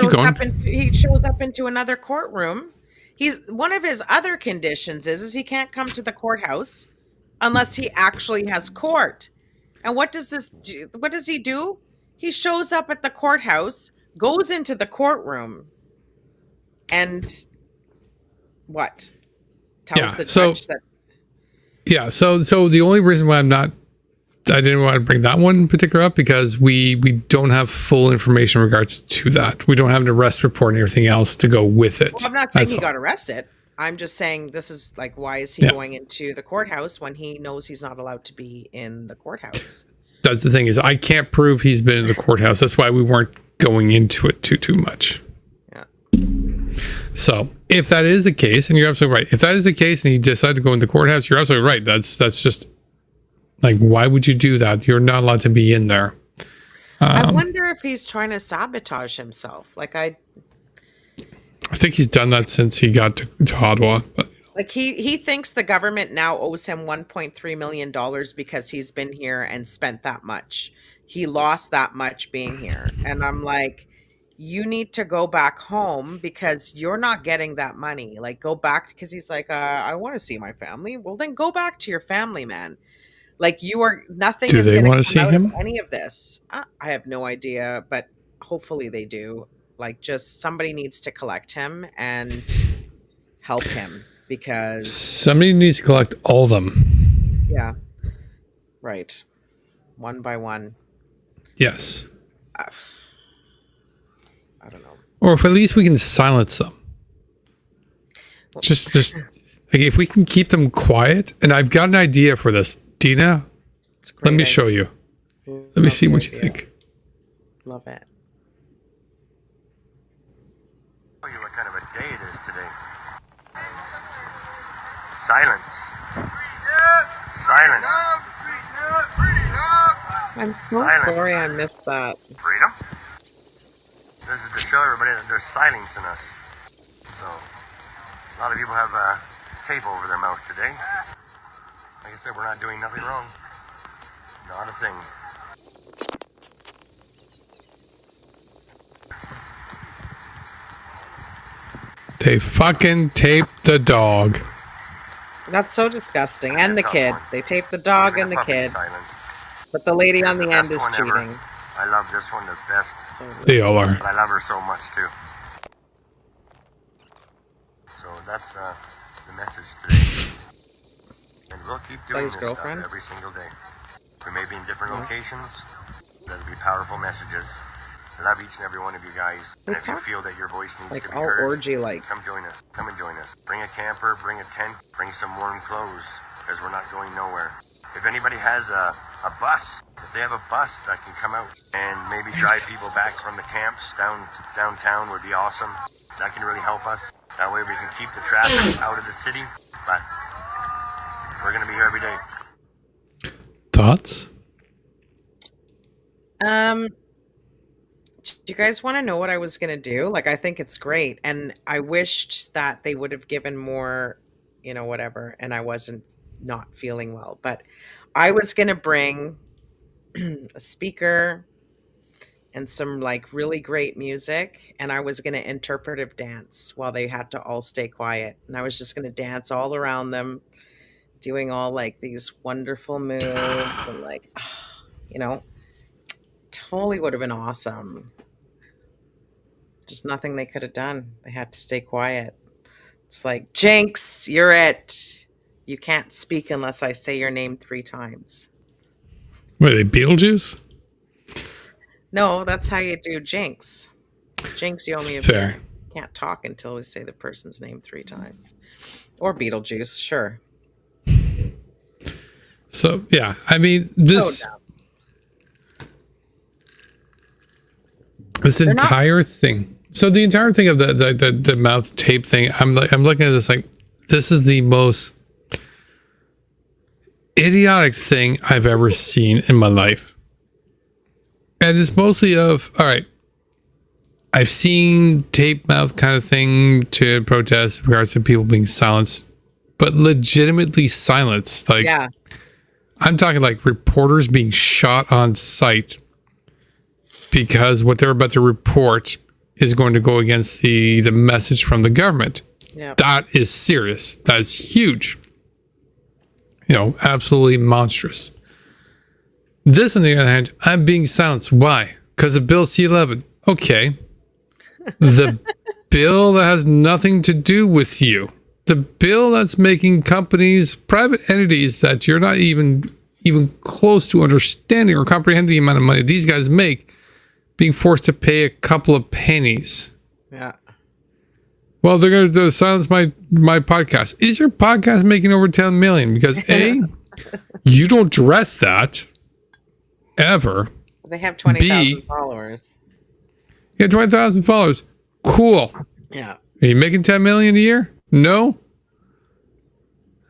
shows up into another courtroom. One of his other conditions is he can't come to the courthouse unless he actually has court. And what does this do? What does he do? He shows up at the courthouse, goes into the courtroom, and what? Tells the judge that. Yeah. So the only reason why I didn't want to bring that one in particular up, because we don't have full information in regards to that. We don't have an arrest report and everything else to go with it. Well, I'm not saying he got arrested. I'm just saying this is like, why is he going into the courthouse when he knows he's not allowed to be in the courthouse? That's the thing is I can't prove he's been in the courthouse. That's why we weren't going into it too much. Yeah. So if that is the case, and you're absolutely right. If that is the case and he decided to go in the courthouse, you're absolutely right. That's just like, why would you do that? You're not allowed to be in there. I wonder if he's trying to sabotage himself. Like I think he's done that since he got to Ottawa. But like he thinks the government now owes him $1.3 million because he's been here and spent that much. He lost that much being here. And I'm like, you need to go back home because you're not getting that money. Like go back, because he's like, I want to see my family. Well, then go back to your family, man. Like you are nothing. Do is they going want to to see come out him? of any of this. I have no idea, but hopefully they do. Like just somebody needs to collect him and help him because somebody needs to collect all of them. Yeah. Right. One by one. Yes. I don't know. Or if at least we can silence them. Just like if we can keep them quiet. And I've got an idea for this. Deana, let me show you. Let me see what you think. Love it. Tell you what kind of a day it is today. Silence. Silence. I'm so sorry I missed that. Freedom. This is to show everybody that there's silence in us. So, a lot of people have tape over their mouth today. Like I said, we're not doing nothing wrong. Not a thing. They fucking taped the dog. That's so disgusting. And the kid. They taped the dog and the kid. But the lady on the end is cheating. I love this one the best. They all are. But I love her so much too. So that's the message today. And we'll keep doing this stuff every single day. We may be in different locations. There'll be powerful messages. I love each and every one of you guys. And if you feel that your voice needs to be heard, orgy-like. come join us. Come and join us. Bring a camper, bring a tent, bring some warm clothes, because we're not going nowhere. If anybody has a bus, if they have a bus that can come out and maybe drive people back from the camps downtown would be awesome. That can really help us. That way we can keep the traffic out of the city. But we're going to be here every day. Thoughts? Do you guys want to know what I was going to do? Like, I think it's great. And I wished that they would have given more, whatever. And I wasn't not feeling well. But I was going to bring a speaker and some like really great music. And I was going to interpretive dance while they had to all stay quiet. And I was just going to dance all around them, doing all like these wonderful moves and like, totally would have been awesome. Just nothing they could have done. They had to stay quiet. It's like, Jinx, you're it. You can't speak unless I say your name 3 times. What are they, Beetlejuice? No, that's how you do Jinx. Jinx, you only can't talk until they say the person's name 3 times. Or Beetlejuice, sure. So, yeah, I mean, this entire thing. So the entire thing of the mouth tape thing, I'm looking at this like, this is the most idiotic thing I've ever seen in my life. And it's mostly of, all right, I've seen tape mouth kind of thing to protest in regards to people being silenced, but legitimately silenced. Like, yeah. I'm talking like reporters being shot on sight because what they're about to report is going to go against the message from the government. Yeah. That is serious. That is huge. Absolutely monstrous. This, on the other hand, I'm being silenced. Why? Because of Bill C-11. Okay. The bill that has nothing to do with you. The bill that's making companies, private entities that you're not even close to understanding or comprehending the amount of money these guys make, being forced to pay a couple of pennies. Yeah. Well, they're going to silence my podcast. Is your podcast making over 10 million? Because A, you don't dress that. ever. They have 20,000 followers. You have 20,000 followers. Cool. Yeah. Are you making 10 million a year? No.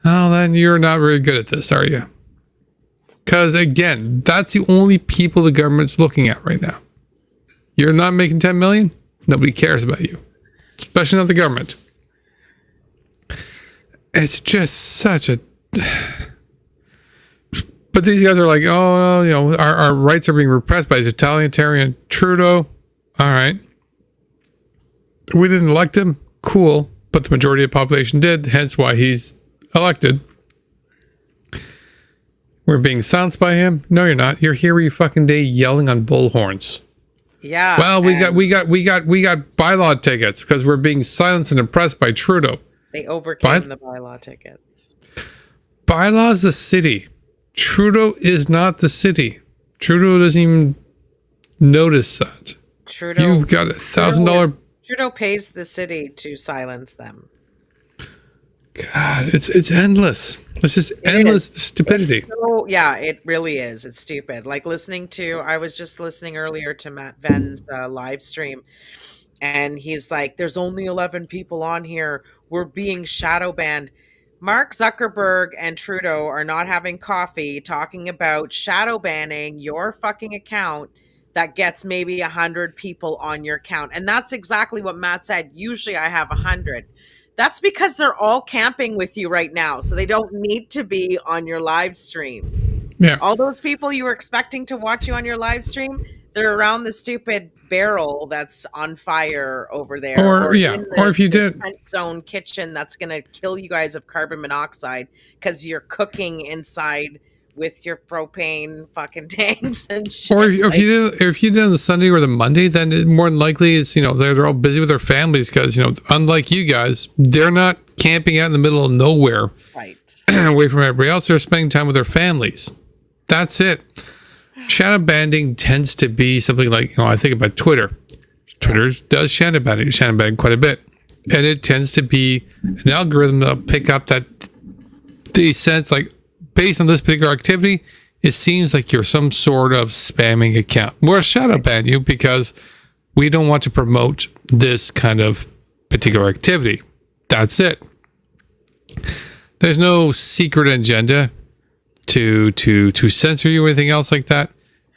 Oh, then you're not very good at this, are you? Because again, that's the only people the government's looking at right now. You're not making 10 million? Nobody cares about you. Especially not the government. It's just such a... But these guys are like, oh, you know, our rights are being repressed by totalitarian Trudeau. All right. We didn't elect him. Cool. But the majority of the population did. Hence why he's elected. We're being silenced by him. No, you're not. You're here every fucking day yelling on bullhorns. Yeah. Well, we got bylaw tickets because we're being silenced and oppressed by Trudeau. They overcame the bylaw tickets. Bylaw is the city. Trudeau is not the city. Trudeau doesn't even notice that. Trudeau, you've got $1,000. Trudeau pays the city to silence them. God, it's endless. It's just endless stupidity. So yeah, it really is. It's stupid. Like I was just listening earlier to Matt Venn's live stream, and he's like, "There's only 11 people on here. We're being shadow banned." Mark Zuckerberg and Trudeau are not having coffee talking about shadow banning your fucking account that gets maybe 100 people on your account. And that's exactly what Matt said. Usually I have 100. That's because they're all camping with you right now. So they don't need to be on your live stream. Yeah. All those people you were expecting to watch you on your live stream, they're around the stupid barrel that's on fire over there. Or if you did zone kitchen that's going to kill you guys of carbon monoxide because you're cooking inside with your propane fucking tanks and shit. Or if you did on the Sunday or the Monday, then more than likely it's, you know, they're all busy with their families because, you know, unlike you guys, they're not camping out in the middle of nowhere, right, away from everybody else. They're spending time with their families. That's it. Shadow banning tends to be something like, you know, I think about Twitter. Twitter does shadow ban quite a bit, and it tends to be an algorithm that'll pick up that they sense like, based on this particular activity, it seems like you're some sort of spamming account. We'll shadow ban you because we don't want to promote this kind of particular activity. That's it. There's no secret agenda to censor you or anything else like that.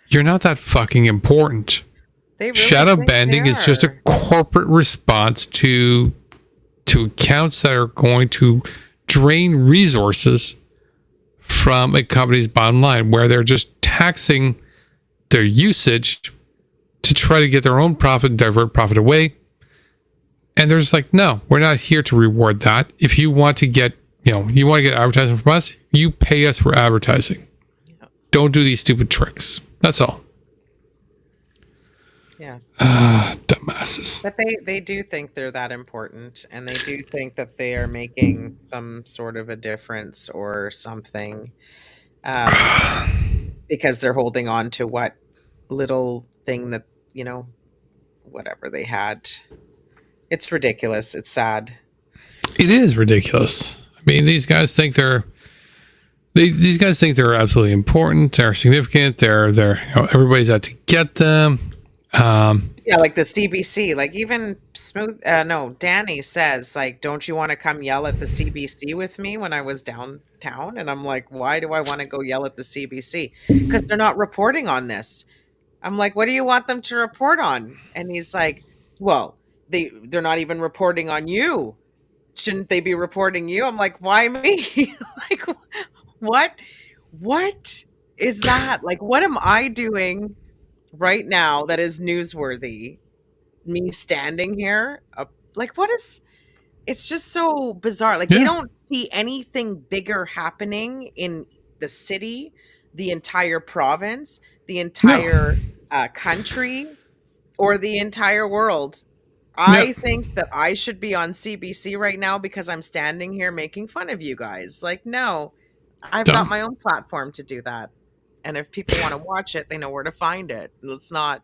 You're not that fucking important. Really shadow banning is just a corporate response to accounts that are going to drain resources from a company's bottom line, where they're just taxing their usage to try to get their own profit and divert profit away. And they're just like, no, we're not here to reward that. If you want to get, you want to get advertising from us, you pay us for advertising. Don't do these stupid tricks. That's all. Yeah. Dumbasses. But they do think they're that important, and they do think that they are making some sort of a difference or something, because they're holding on to what little thing that, whatever they had. It's ridiculous. It's sad. It is ridiculous. I mean, these guys think they're absolutely important. They're significant. They're everybody's out to get them. Yeah, like the CBC, like even Danny says, like, don't you want to come yell at the CBC with me when I was downtown? And I'm like, why do I want to go yell at the CBC? Because they're not reporting on this. I'm like, what do you want them to report on? And he's like, well, they're not even reporting on you. Shouldn't they be reporting you? I'm like, why me? Like, what is that? Like, what am I doing right now that is newsworthy? Me standing here, it's just so bizarre. Like, they don't see anything bigger happening in the city, the entire province, the entire country, or the entire world. I think that I should be on CBC right now because I'm standing here making fun of you guys. Like, no, I've got my own platform to do that. And if people want to watch it, they know where to find it. It's not.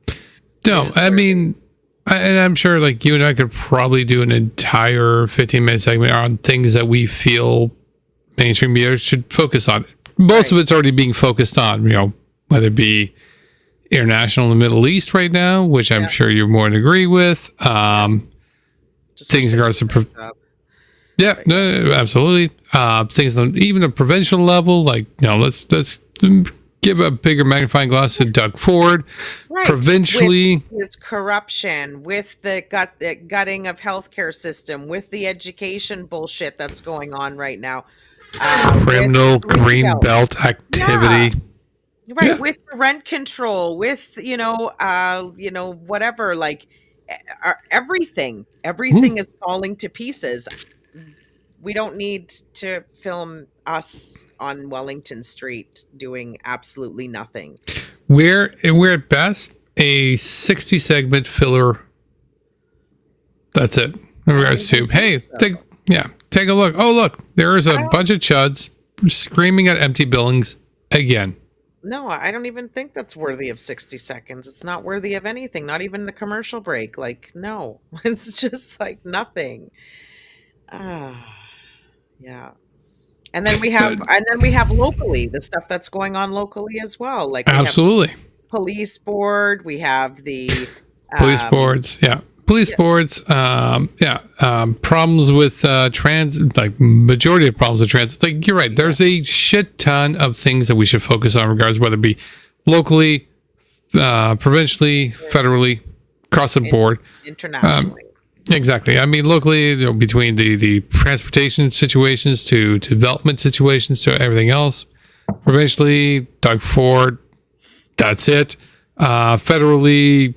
No, I mean, and I'm sure like you and I could probably do an entire 15-minute segment on things that we feel mainstream media should focus on. Most of it's already being focused on, whether it be international in the Middle East right now, which I'm sure you're more than agree with. Things in regards to yeah, no, absolutely. Things on even a provincial level, like let's give a bigger magnifying glass to Doug Ford. Right. Provincially, with his corruption, with the gutting of healthcare system, with the education bullshit that's going on right now, criminal green belt activity. Right, with the rent control, with whatever, like everything is falling to pieces. We don't need to film us on Wellington Street doing absolutely nothing. We're at best a 60 segment filler. That's it. In regards to, hey, take a look. Oh, look, there is a bunch of chuds screaming at empty buildings again. No, I don't even think that's worthy of 60 seconds. It's not worthy of anything, not even the commercial break. Like, no, it's just like nothing. Yeah. And then we have locally the stuff that's going on locally as well. Like absolutely, police board. We have the police boards. Yeah, police boards. Problems with transit. Like majority of problems with transit. Like you're right. There's a shit ton of things that we should focus on, regardless whether it be locally, provincially, federally, across the board, internationally. Exactly. I mean, locally, between the transportation situations to development situations to everything else. Provincially, Doug Ford, that's it. Federally,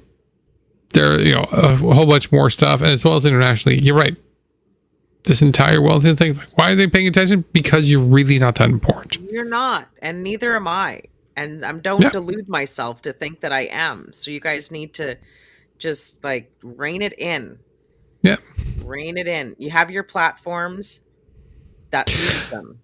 there a whole bunch more stuff, and as well as internationally. You're right. This entire Wellington thing. Like, why are they paying attention? Because you're really not that important. You're not, and neither am I. And don't delude myself to think that I am. So you guys need to just like rein it in. Yeah. Rein it in. You have your platforms that need them.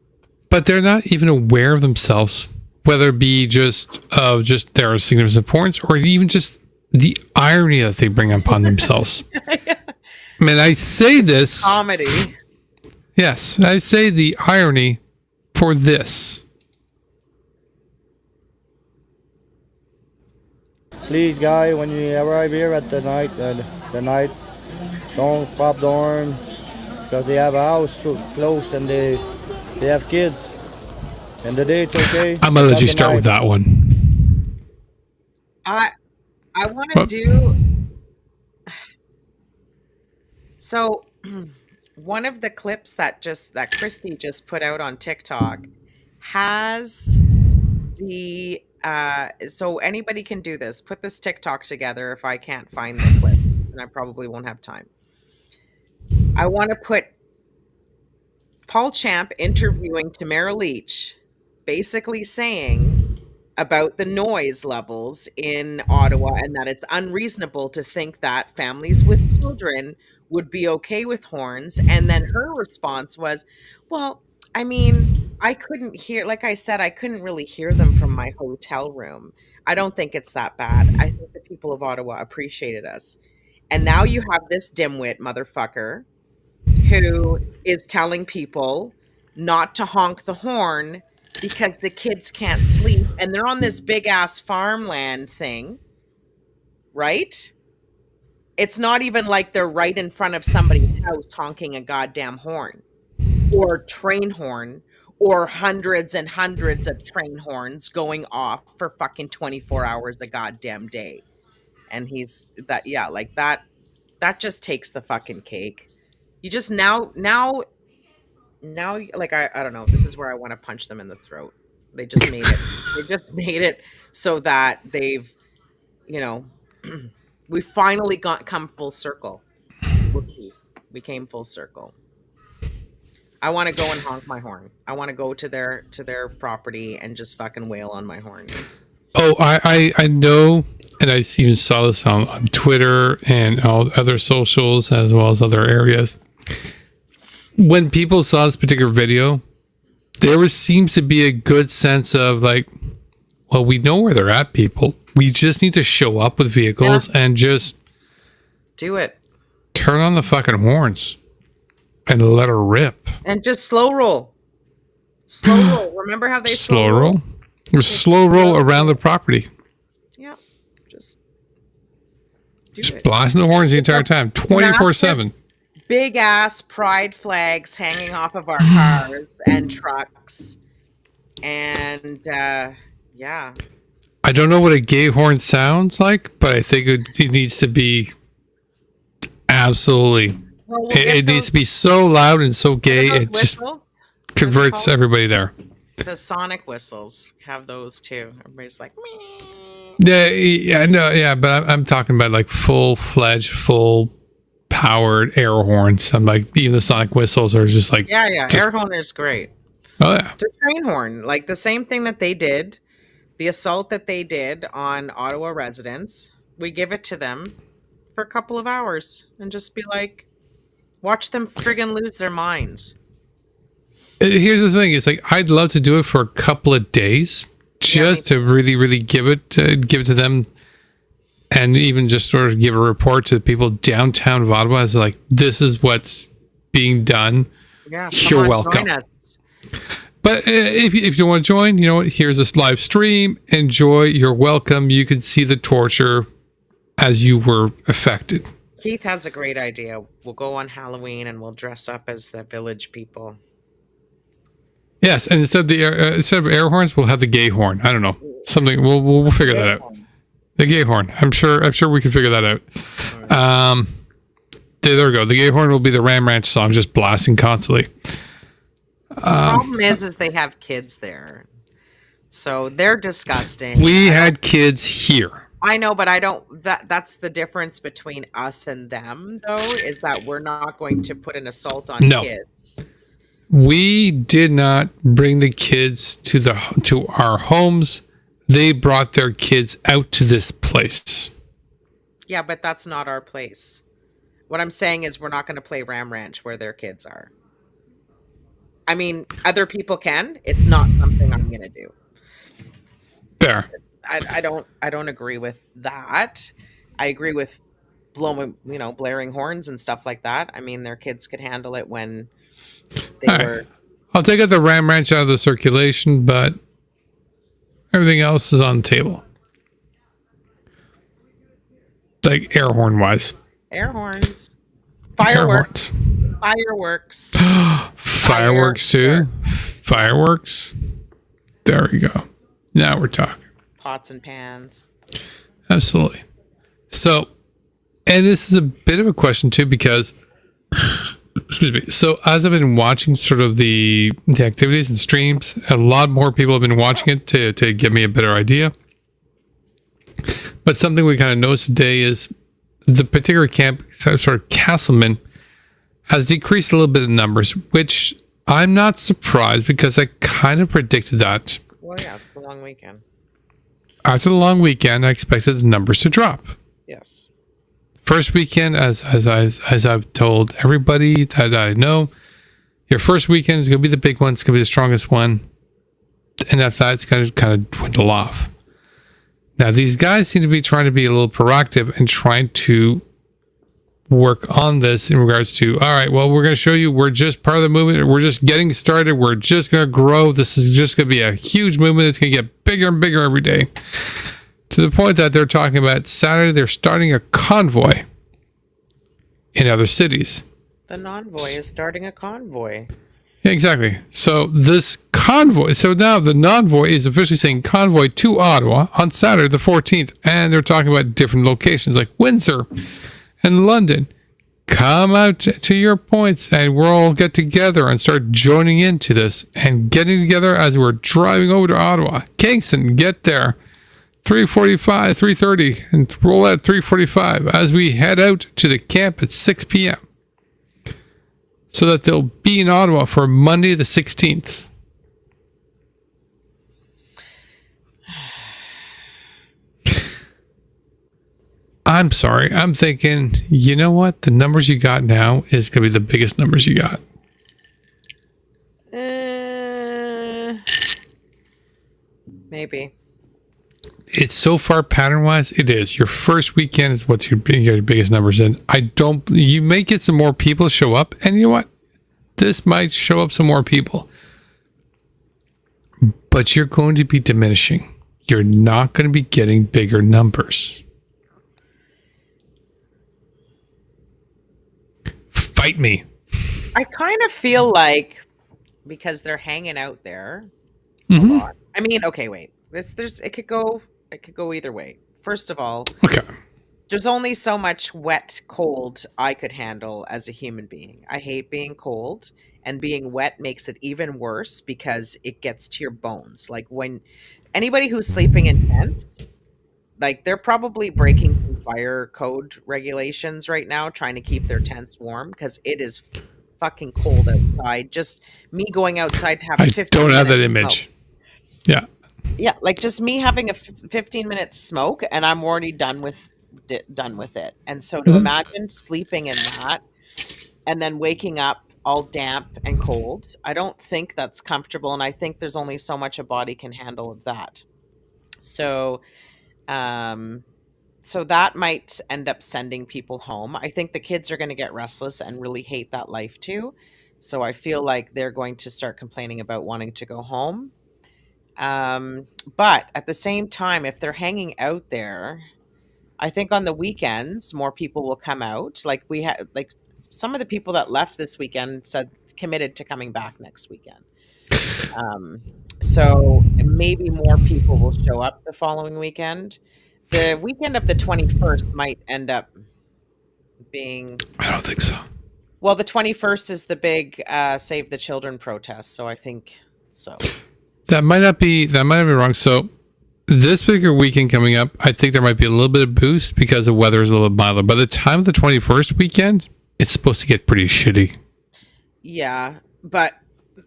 But they're not even aware of themselves, whether it be just their significant importance or even just the irony that they bring upon themselves. I mean, I say this. Comedy. Yes, I say the irony for this. Please, guy, when you arrive here at the night, don't pop the horn because they have a house close and they have kids. And the day it's okay. I'm gonna let you start with that one. I want to do. So, one of the clips that Christy just put out on TikTok has the. So anybody can do this. Put this TikTok together if I can't find the clips, and I probably won't have time. I want to put Paul Champ interviewing Tamara Lich, basically saying about the noise levels in Ottawa and that it's unreasonable to think that families with children would be okay with horns. And then her response was, well, I mean, I couldn't hear, like I said, I couldn't really hear them from my hotel room. I don't think it's that bad. I think the people of Ottawa appreciated us. And now you have this dimwit motherfucker who is telling people not to honk the horn because the kids can't sleep. And they're on this big ass farmland thing, right? It's not even like they're right in front of somebody's house honking a goddamn horn or train horn or hundreds and hundreds of train horns going off for fucking 24 hours a goddamn day. And he's that, yeah, like that just takes the fucking cake. You just now, like, I don't know. This is where I want to punch them in the throat. They just made it. They just made it so that they've, we finally come full circle. We came full circle. I want to go and honk my horn. I want to go to their property and just fucking wail on my horn. Oh, I know, and I even saw this on Twitter and all other socials as well as other areas. When people saw this particular video, there seems to be a good sense of like, well, we know where they're at, people. We just need to show up with vehicles and just do it. Turn on the fucking horns and let her rip. And just slow roll. Slow roll. Remember how they slow roll? Slow roll around the property. Yeah. Just blasting the horns the entire time, 24/7. Big ass pride flags hanging off of our cars and trucks. And yeah. I don't know what a gay horn sounds like, but I think it needs to be absolutely. Well, it needs to be so loud and so gay, it just converts everybody there. The sonic whistles have those too. Everybody's like, meh. Yeah, but I'm talking about like full-fledged, full-powered air horns. I'm like, even the sonic whistles are just like... Yeah, air horn is great. Oh, yeah. It's a train horn. Like the same thing that they did, the assault that they did on Ottawa residents, we give it to them for a couple of hours and just be like, watch them friggin' lose their minds. Here's the thing. It's like, I'd love to do it for a couple of days just to really, really give it to them, and even just sort of give a report to the people downtown of Ottawa as like, this is what's being done. Yeah, you're welcome. But if you want to join, you know what? Here's this live stream. Enjoy. You're welcome. You can see the torture as you were affected. Keith has a great idea. We'll go on Halloween and we'll dress up as the village people. Yes, and instead of air horns, we'll have the gay horn. I don't know, something. We'll figure that out. The gay horn. I'm sure we can figure that out. There we go. The gay horn will be the Ram Ranch song, just blasting constantly. The problem is they have kids there, so they're disgusting. We had kids here. I know, but I don't. That's the difference between us and them, though, is that we're not going to put an assault on kids. We did not bring the kids to our homes. They brought their kids out to this place. Yeah, but that's not our place. What I'm saying is we're not going to play Ram Ranch where their kids are. I mean, other people can. It's not something I'm going to do. Fair. I don't agree with that. I agree with blaring horns and stuff like that. I mean, their kids could handle it when they were. Right. I'll take out the Ram Ranch out of the circulation, but everything else is on the table. Like air horn wise. Air horns. Fireworks. Fireworks. Fireworks too. Fireworks. There we go. Now we're talking. Pots and pans. Absolutely. So, and this is a bit of a question too, because excuse me. So as I've been watching sort of the activities and streams, a lot more people have been watching it to give me a better idea. But something we kind of noticed today is the particular camp, sort of Castleman, has decreased a little bit in numbers, which I'm not surprised because I kind of predicted that. Well, yeah, it's the long weekend. After the long weekend, I expected the numbers to drop. Yes. First weekend, as I've told everybody that I know, your first weekend is going to be the big one. It's going to be the strongest one. And after that, it's going to kind of dwindle off. Now, these guys seem to be trying to be a little proactive and trying to work on this in regards to, all right, well, we're going to show you we're just part of the movement. We're just getting started. We're just going to grow. This is just going to be a huge movement. It's going to get bigger and bigger every day. To the point that they're talking about Saturday, they're starting a convoy in other cities. The non-voy is starting a convoy. Exactly. So this convoy, so now the non-voy is officially saying convoy to Ottawa on Saturday the 14th. And they're talking about different locations like Windsor and London. Come out to your points and we'll all get together and start joining into this and getting together as we're driving over to Ottawa. Kingston, get there. 3:45, 3:30, and roll out 3:45 as we head out to the camp at 6 p.m. so that they'll be in Ottawa for Monday the 16th. I'm sorry. I'm thinking, you know what? The numbers you got now is going to be the biggest numbers you got. Maybe. It's so far pattern-wise, it is. Your first weekend is what's your biggest numbers in. You may get some more people show up, and you know what? This might show up some more people. But you're going to be diminishing. You're not going to be getting bigger numbers. bite me. I kind of feel like because they're hanging out there a Mhm. lot. I mean, okay, wait. It could go either way. First of all, Okay. there's only so much wet, cold I could handle as a human being. I hate being cold, and being wet makes it even worse because it gets to your bones. Like when anybody who's sleeping in tents, like they're probably breaking some fire code regulations right now, trying to keep their tents warm because it is fucking cold outside. Just me going outside to have a I 15 don't have that minute image. smoke. Yeah. Yeah, like just me having a 15-minute smoke and I'm already done with it. And so to imagine sleeping in that and then waking up all damp and cold, I don't think that's comfortable, and I think there's only so much a body can handle of that. So so that might end up sending people home. I think the kids are going to get restless and really hate that life too. So I feel like they're going to start complaining about wanting to go home. But at the same time, if they're hanging out there, I think on the weekends more people will come out. Like we had, like some of the people that left this weekend said committed to coming back next weekend. So maybe more people will show up the following weekend. The weekend of the 21st might end up being. I don't think so. Well, the 21st is the big Save the Children protest, so I think so. That might not be wrong. So this bigger weekend coming up, I think there might be a little bit of boost because the weather is a little bit milder. By the time of the 21st weekend, it's supposed to get pretty shitty. Yeah, but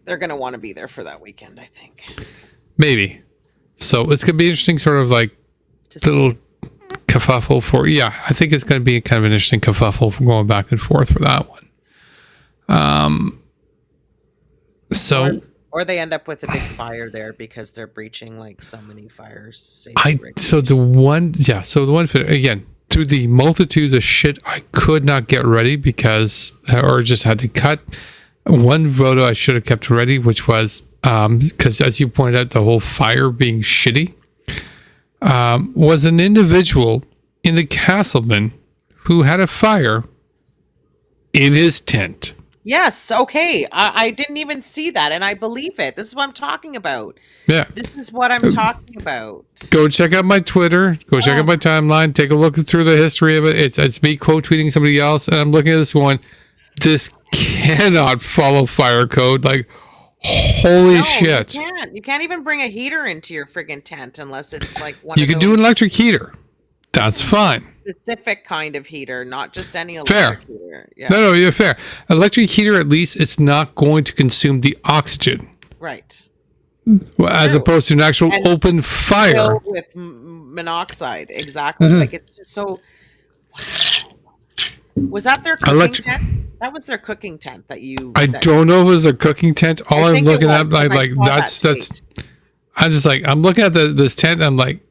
they're going to want to be there for that weekend, I think. Maybe. So it's going to be interesting, sort of like little kerfuffle for, I think it's going to be kind of an interesting kerfuffle from going back and forth for that one. Or they end up with a big fire there because they're breaching like so many fires. So the one again, through the multitudes of shit I could not get ready because, or just had to cut. One photo I should have kept ready, which was, because as you pointed out, the whole fire being shitty, was an individual in the Castleman who had a fire in his tent. Yes, okay. I didn't even see that, and I believe it. This is what I'm talking about. Yeah. This is what I'm talking about. Go check out my Twitter. Go check out my timeline. Take a look through the history of it. It's me quote tweeting somebody else, and I'm looking at this one. This cannot follow fire code. Like, holy shit! You can't even bring a heater into your friggin' tent unless it's like one. You could do an electric heater. That's fine. Specific kind of heater, not just any electric heater. Yeah. No, you're fair. Electric heater, at least it's not going to consume the oxygen. Right. Well, as opposed to an actual open fire. Filled with monoxide, exactly. Like it's just so. Wow. Was that their cooking tent? That was their cooking tent that you. I don't know if it was a cooking tent. All I'm looking at, like that's. I'm just like, I'm looking at this tent. And I'm like,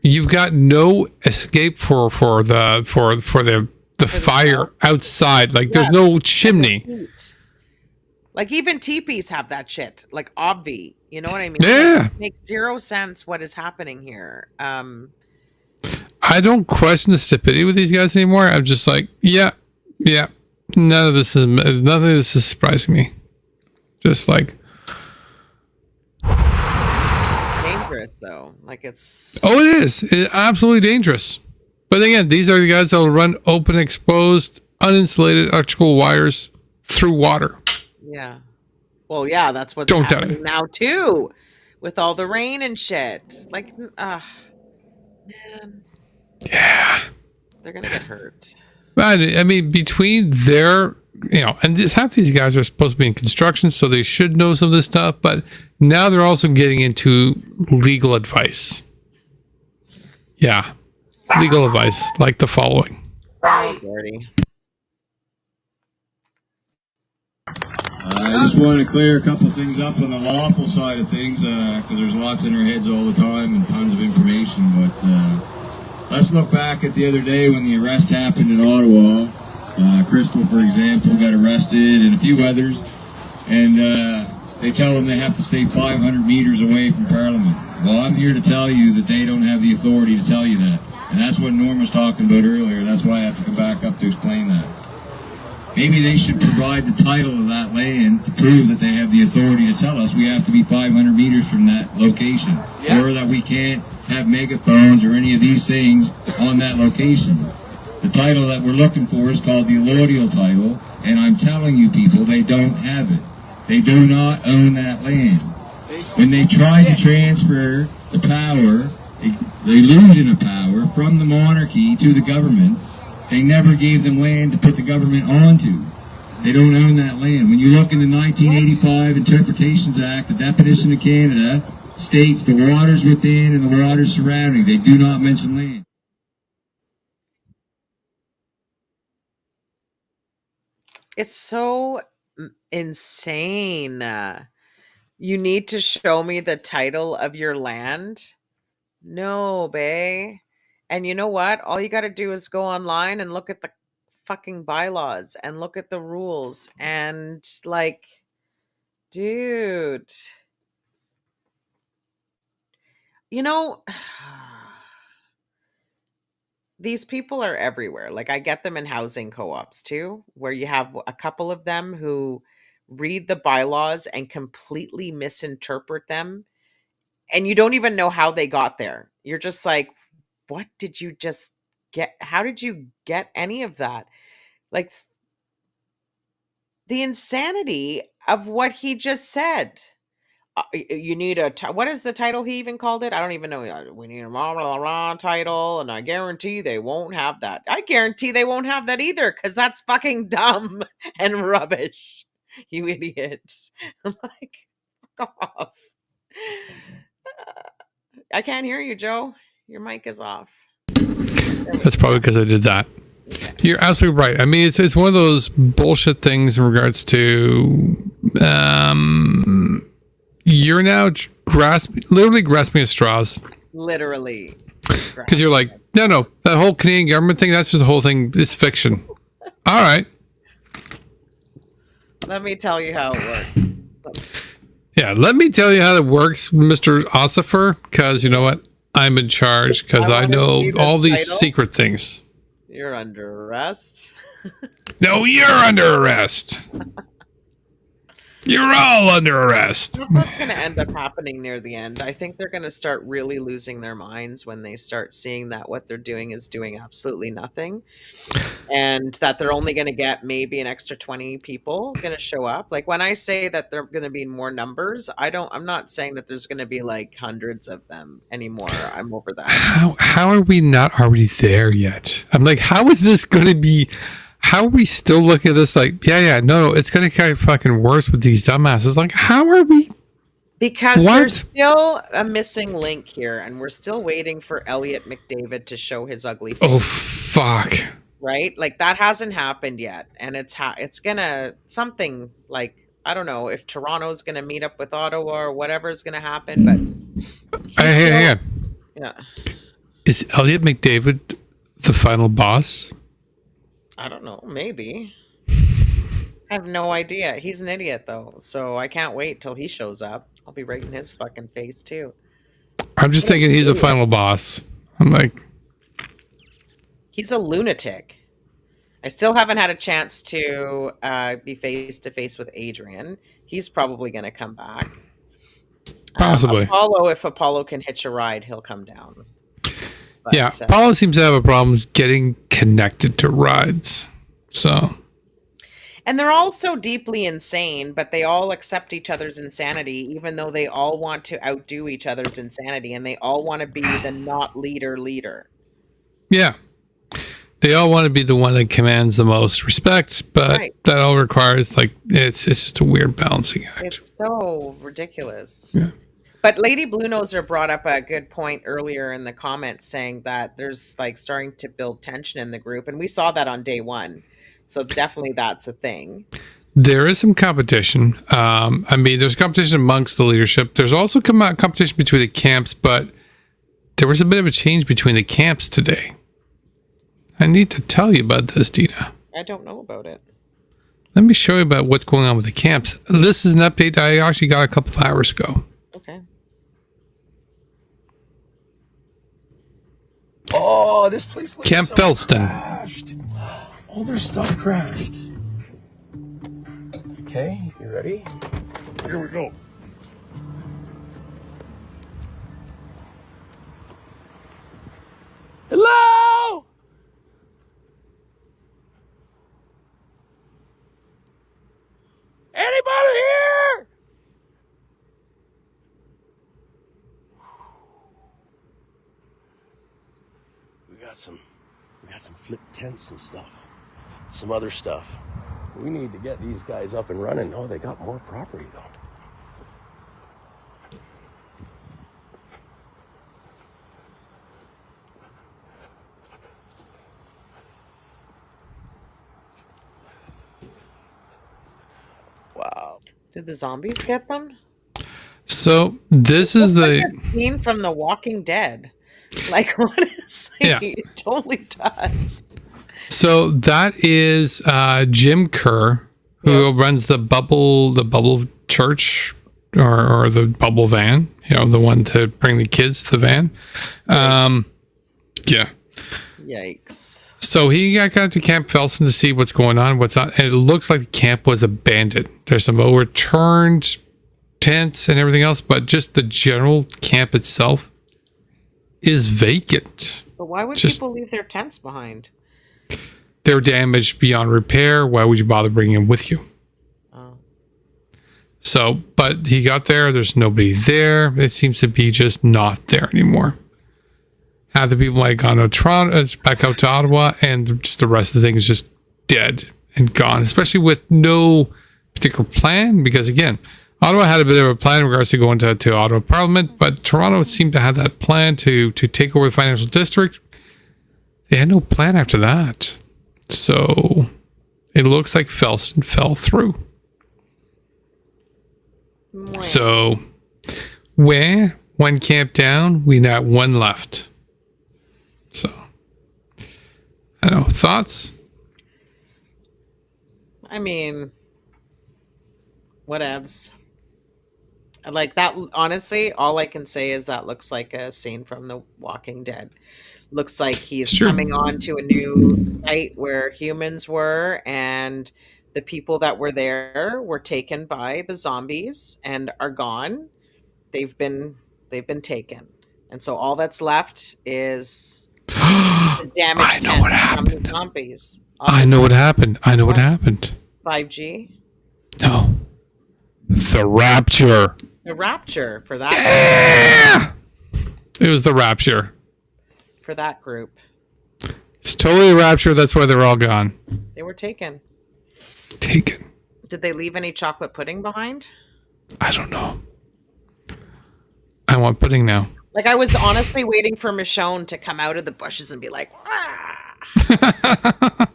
you've got no escape for the fire outside. Like there's no chimney. Like even teepees have that shit. Like obvi, you know what I mean? Yeah. Like, it makes zero sense what is happening here. I don't question the stupidity with these guys anymore. I'm just like, yeah. None of this is surprising me. Just like dangerous though. Like it's it is. It's absolutely dangerous. But again, these are the guys that will run open, exposed, uninsulated electrical wires through water. Yeah. Well, yeah, that's what's happening now too, with all the rain and shit. Like, man. Yeah. They're gonna get hurt. I mean, between their, and half these guys are supposed to be in construction, so they should know some of this stuff. But now they're also getting into legal advice. Yeah, legal advice like the following. Dirty. I just want to clear a couple things up on the lawful side of things, because there's lots in our heads all the time and tons of information. But let's look back at the other day when the arrest happened in Ottawa. Crystal, for example, got arrested, and a few others, and they tell them they have to stay 500 meters away from Parliament. Well, I'm here to tell you that they don't have the authority to tell you that. And that's what Norm was talking about earlier. That's why I have to come back up to explain that. maybe they should provide the title of that land to prove that they have the authority to tell us we have to be 500 meters from that location, or that we can't have megaphones or any of these things on that location. The title that we're looking for is called the allodial title, and I'm telling you people, they don't have it. They do not own that land. When they try to transfer the power, the illusion of power, from the monarchy to the government, they never gave them land to put the government onto. They don't own that land. When you look in the 1985 Interpretations Act, the definition of Canada states the waters within and the waters surrounding. They do not mention land. It's so insane. You need to show me the title of your land. No, bae. And you know what? All you got to do is go online and look at the fucking bylaws and look at the rules. And like, dude, you know, these people are everywhere. Like, I get them in housing co-ops too, where you have a couple of them who read the bylaws and completely misinterpret them. And you don't even know how they got there. You're just like, what did you just get? How did you get any of that? Like, the insanity of what he just said. You need what is the title he even called it? I don't even know. We need a blah, blah, blah title, and I guarantee they won't have that. I guarantee they won't have that either, because that's fucking dumb and rubbish. You idiot. I'm like, fuck off. I can't hear you, Joe. Your mic is off. That's probably because I did that. You're absolutely right. I mean, it's one of those bullshit things in regards to you're now literally grasping at straws. Literally. Because you're like, no, that whole Canadian government thing, that's just the whole thing. It's fiction. All right. Let me tell you how it works. Yeah, let me tell you how it works, Mr. Ossifer, because you know what? I'm in charge, because I know all these secret things. You're under arrest. No, you're under arrest. You're all under arrest. What's going to end up happening near the end? I think they're going to start really losing their minds when they start seeing that what they're doing is doing absolutely nothing, and that they're only going to get maybe an extra 20 people going to show up. Like, when I say that there are going to be more numbers, I'm not saying that there's going to be like hundreds of them anymore. I'm over that. How are we not already there yet? I'm like, how is this going to be? How are we still looking at this like, no, it's going to get fucking worse with these dumbasses. Like, how are we? Because there's still a missing link here, and we're still waiting for Elliot McDavid to show his ugly face. Oh, fuck. Right? Like, that hasn't happened yet. And it's gonna, something like, I don't know if Toronto's going to meet up with Ottawa or whatever is going to happen, but. Yeah. Yeah. Is Elliot McDavid the final boss? I don't know. Maybe. I have no idea. He's an idiot, though. So I can't wait till he shows up. I'll be right in his fucking face, too. I'm just thinking he's a final boss. I'm like. He's a lunatic. I still haven't had a chance to be face-to-face with Adrian. He's probably going to come back. Possibly. Apollo, if Apollo can hitch a ride, he'll come down. But, yeah, Apollo seems to have a problem getting connected to rides. So, and they're all so deeply insane, but they all accept each other's insanity, even though they all want to outdo each other's insanity, and they all want to be the not leader. Yeah, they all want to be the one that commands the most respect, but that all requires it's just a weird balancing act. It's so ridiculous. Yeah. But Lady Blue Noser brought up a good point earlier in the comments, saying that there's starting to build tension in the group. And we saw that on day one. So definitely that's a thing. There is some competition. I mean, there's competition amongst the leadership. There's also competition between the camps, but there was a bit of a change between the camps today. I need to tell you about this, Deana. I don't know about it. Let me show you about what's going on with the camps. This is an update I actually got a couple of hours ago. Okay. Oh, this place looks Camp Felston. crashed. All their stuff crashed. Okay, you ready? Here we go. Hello? Anybody here? We got some flip tents and stuff. Some other stuff. We need to get these guys up and running. Oh, they got more property though. Wow. Did the zombies get them? So this is Like the a scene from The Walking Dead. Like, honestly, Yeah. it totally does. So that is Jim Kerr, who runs the bubble church or the bubble van, the one to bring the kids to the van. Yeah. Yikes. So he got to Camp Felsen to see what's going on, what's not, and it looks like the camp was abandoned. There's some overturned tents and everything else, but just the general camp itself is vacant. But why would people leave their tents behind? They're damaged beyond repair. Why would you bother bringing them with you? Oh. So, but he got there. There's nobody there. It seems to be just not there anymore. Half the people might have gone to Toronto, back out to Ottawa, and just the rest of the thing is just dead and gone, especially with no particular plan. Because again, Ottawa had a bit of a plan in regards to going to Ottawa Parliament, but Toronto seemed to have that plan to take over the financial district. They had no plan after that. So it looks like Felsen fell through. So one camp down, we got one left. So I don't know. Thoughts? I mean, whatevs. Like that, honestly, all I can say is that looks like a scene from The Walking Dead. Looks like he's coming on to a new site where humans were, and the people that were there were taken by the zombies and are gone. They've been taken. And so all that's left is the damage from the zombies. I know what happened. 5G? No. The Rapture. The Rapture for that. It was the Rapture. For that group. It's totally a Rapture. That's why they're all gone. They were taken. Taken. Did they leave any chocolate pudding behind? I don't know. I want pudding now. Like, I was honestly waiting for Michonne to come out of the bushes and be like, ah.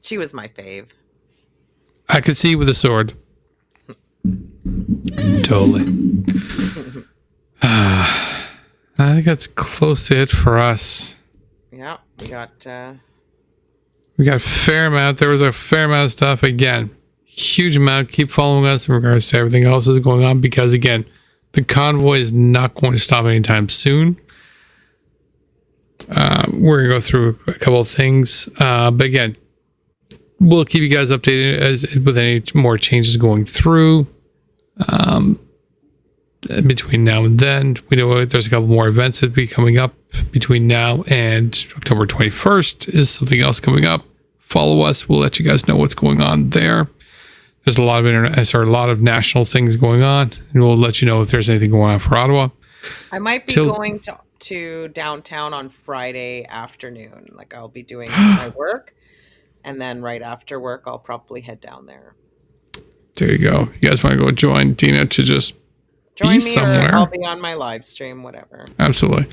She was my fave. I could see with a sword. Totally. I think that's close to it for us. Yeah, we got a fair amount. There was a fair amount of stuff. Again, huge amount. Keep following us in regards to everything else that's going on, because again, the convoy is not going to stop anytime soon. We're going to go through a couple of things. But again, we'll keep you guys updated with any more changes going through. Between now and then, we know there's a couple more events that will be coming up between now and October 21st. Is something else coming up? Follow us. We'll let you guys know what's going on there. There's a lot of national things going on, and we'll let you know if there's anything going on for Ottawa. I might be going to downtown on Friday afternoon. Like, I'll be doing my work, and then right after work, I'll probably head down there. There you go. You guys want to go join Deana to just join be me, somewhere? Or I'll be on my live stream, whatever. Absolutely.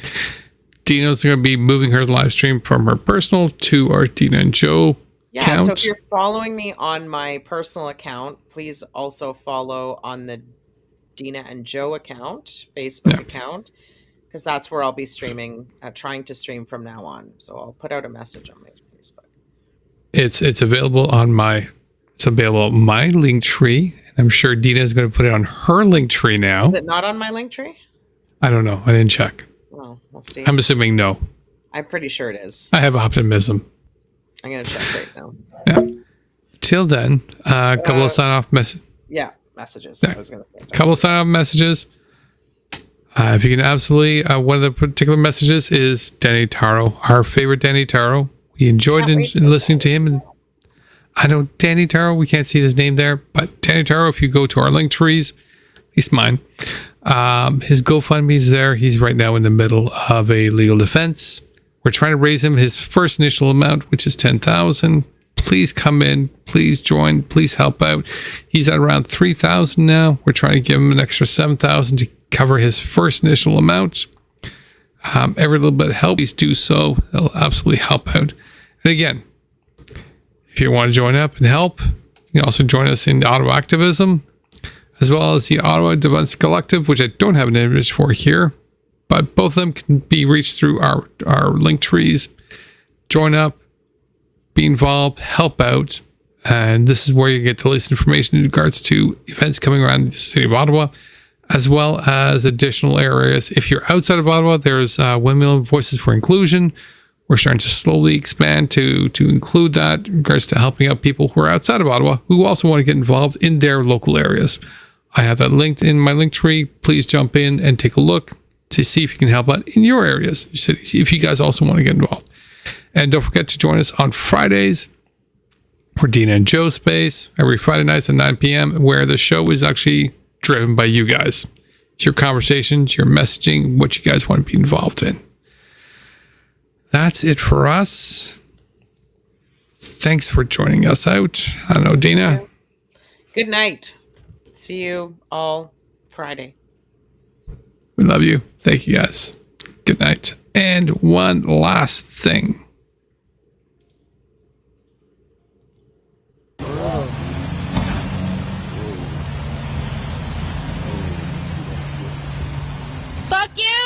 Deana's going to be moving her live stream from her personal to our Deana Joe account. So if you're following me on my personal account, please also follow on the Deana Joe account, Facebook account, because that's where I'll be streaming, trying to stream from now on. So I'll put out a message on my Facebook. It's available on my link tree. I'm sure Deana is going to put it on her link tree now. Is it not on my link tree? I don't know. I didn't check. Well, we'll see. I'm assuming no. I'm pretty sure it is. I have optimism. I'm going to check right now. Yeah. until then, a couple of sign-off messages. Yeah, messages. I was going to say. Couple of sign-off messages. If you can absolutely, one of the particular messages is Danny Taro, our favorite Danny Taro. We enjoyed listening to him. And I know Danny Taro, we can't see his name there, but Danny Taro, if you go to our link trees, at least mine, his GoFundMe is there. He's right now in the middle of a legal defense. We're trying to raise him his first initial amount, which is $10,000. Please come in, please join, please help out. He's at around $3,000 now. We're trying to give him an extra $7,000 to cover his first initial amount. Every little bit of help, please do so. It'll absolutely help out. And again, if you want to join up and help, you can also join us in Ottawa activism, as well as the Ottawa Defense Collective, which I don't have an image for here, but both of them can be reached through our link trees. Join up, be involved, help out, and this is where you get the latest information in regards to events coming around the city of Ottawa, as well as additional areas. If you're outside of Ottawa, there's 1 Million Voices for Inclusion. We're starting to slowly expand to include that in regards to helping out people who are outside of Ottawa who also want to get involved in their local areas. I have that linked in my link tree. Please jump in and take a look to see if you can help out in your areas, your cities, if you guys also want to get involved. And don't forget to join us on Fridays for Deana and Joe Space every Friday nights at 9 p.m., where the show is actually driven by you guys. It's your conversations, your messaging, what you guys want to be involved in. That's it for us. Thanks for joining us out. I don't know, Deana. Good night. See you all Friday. We love you. Thank you, guys. Good night. And one last thing. Fuck you!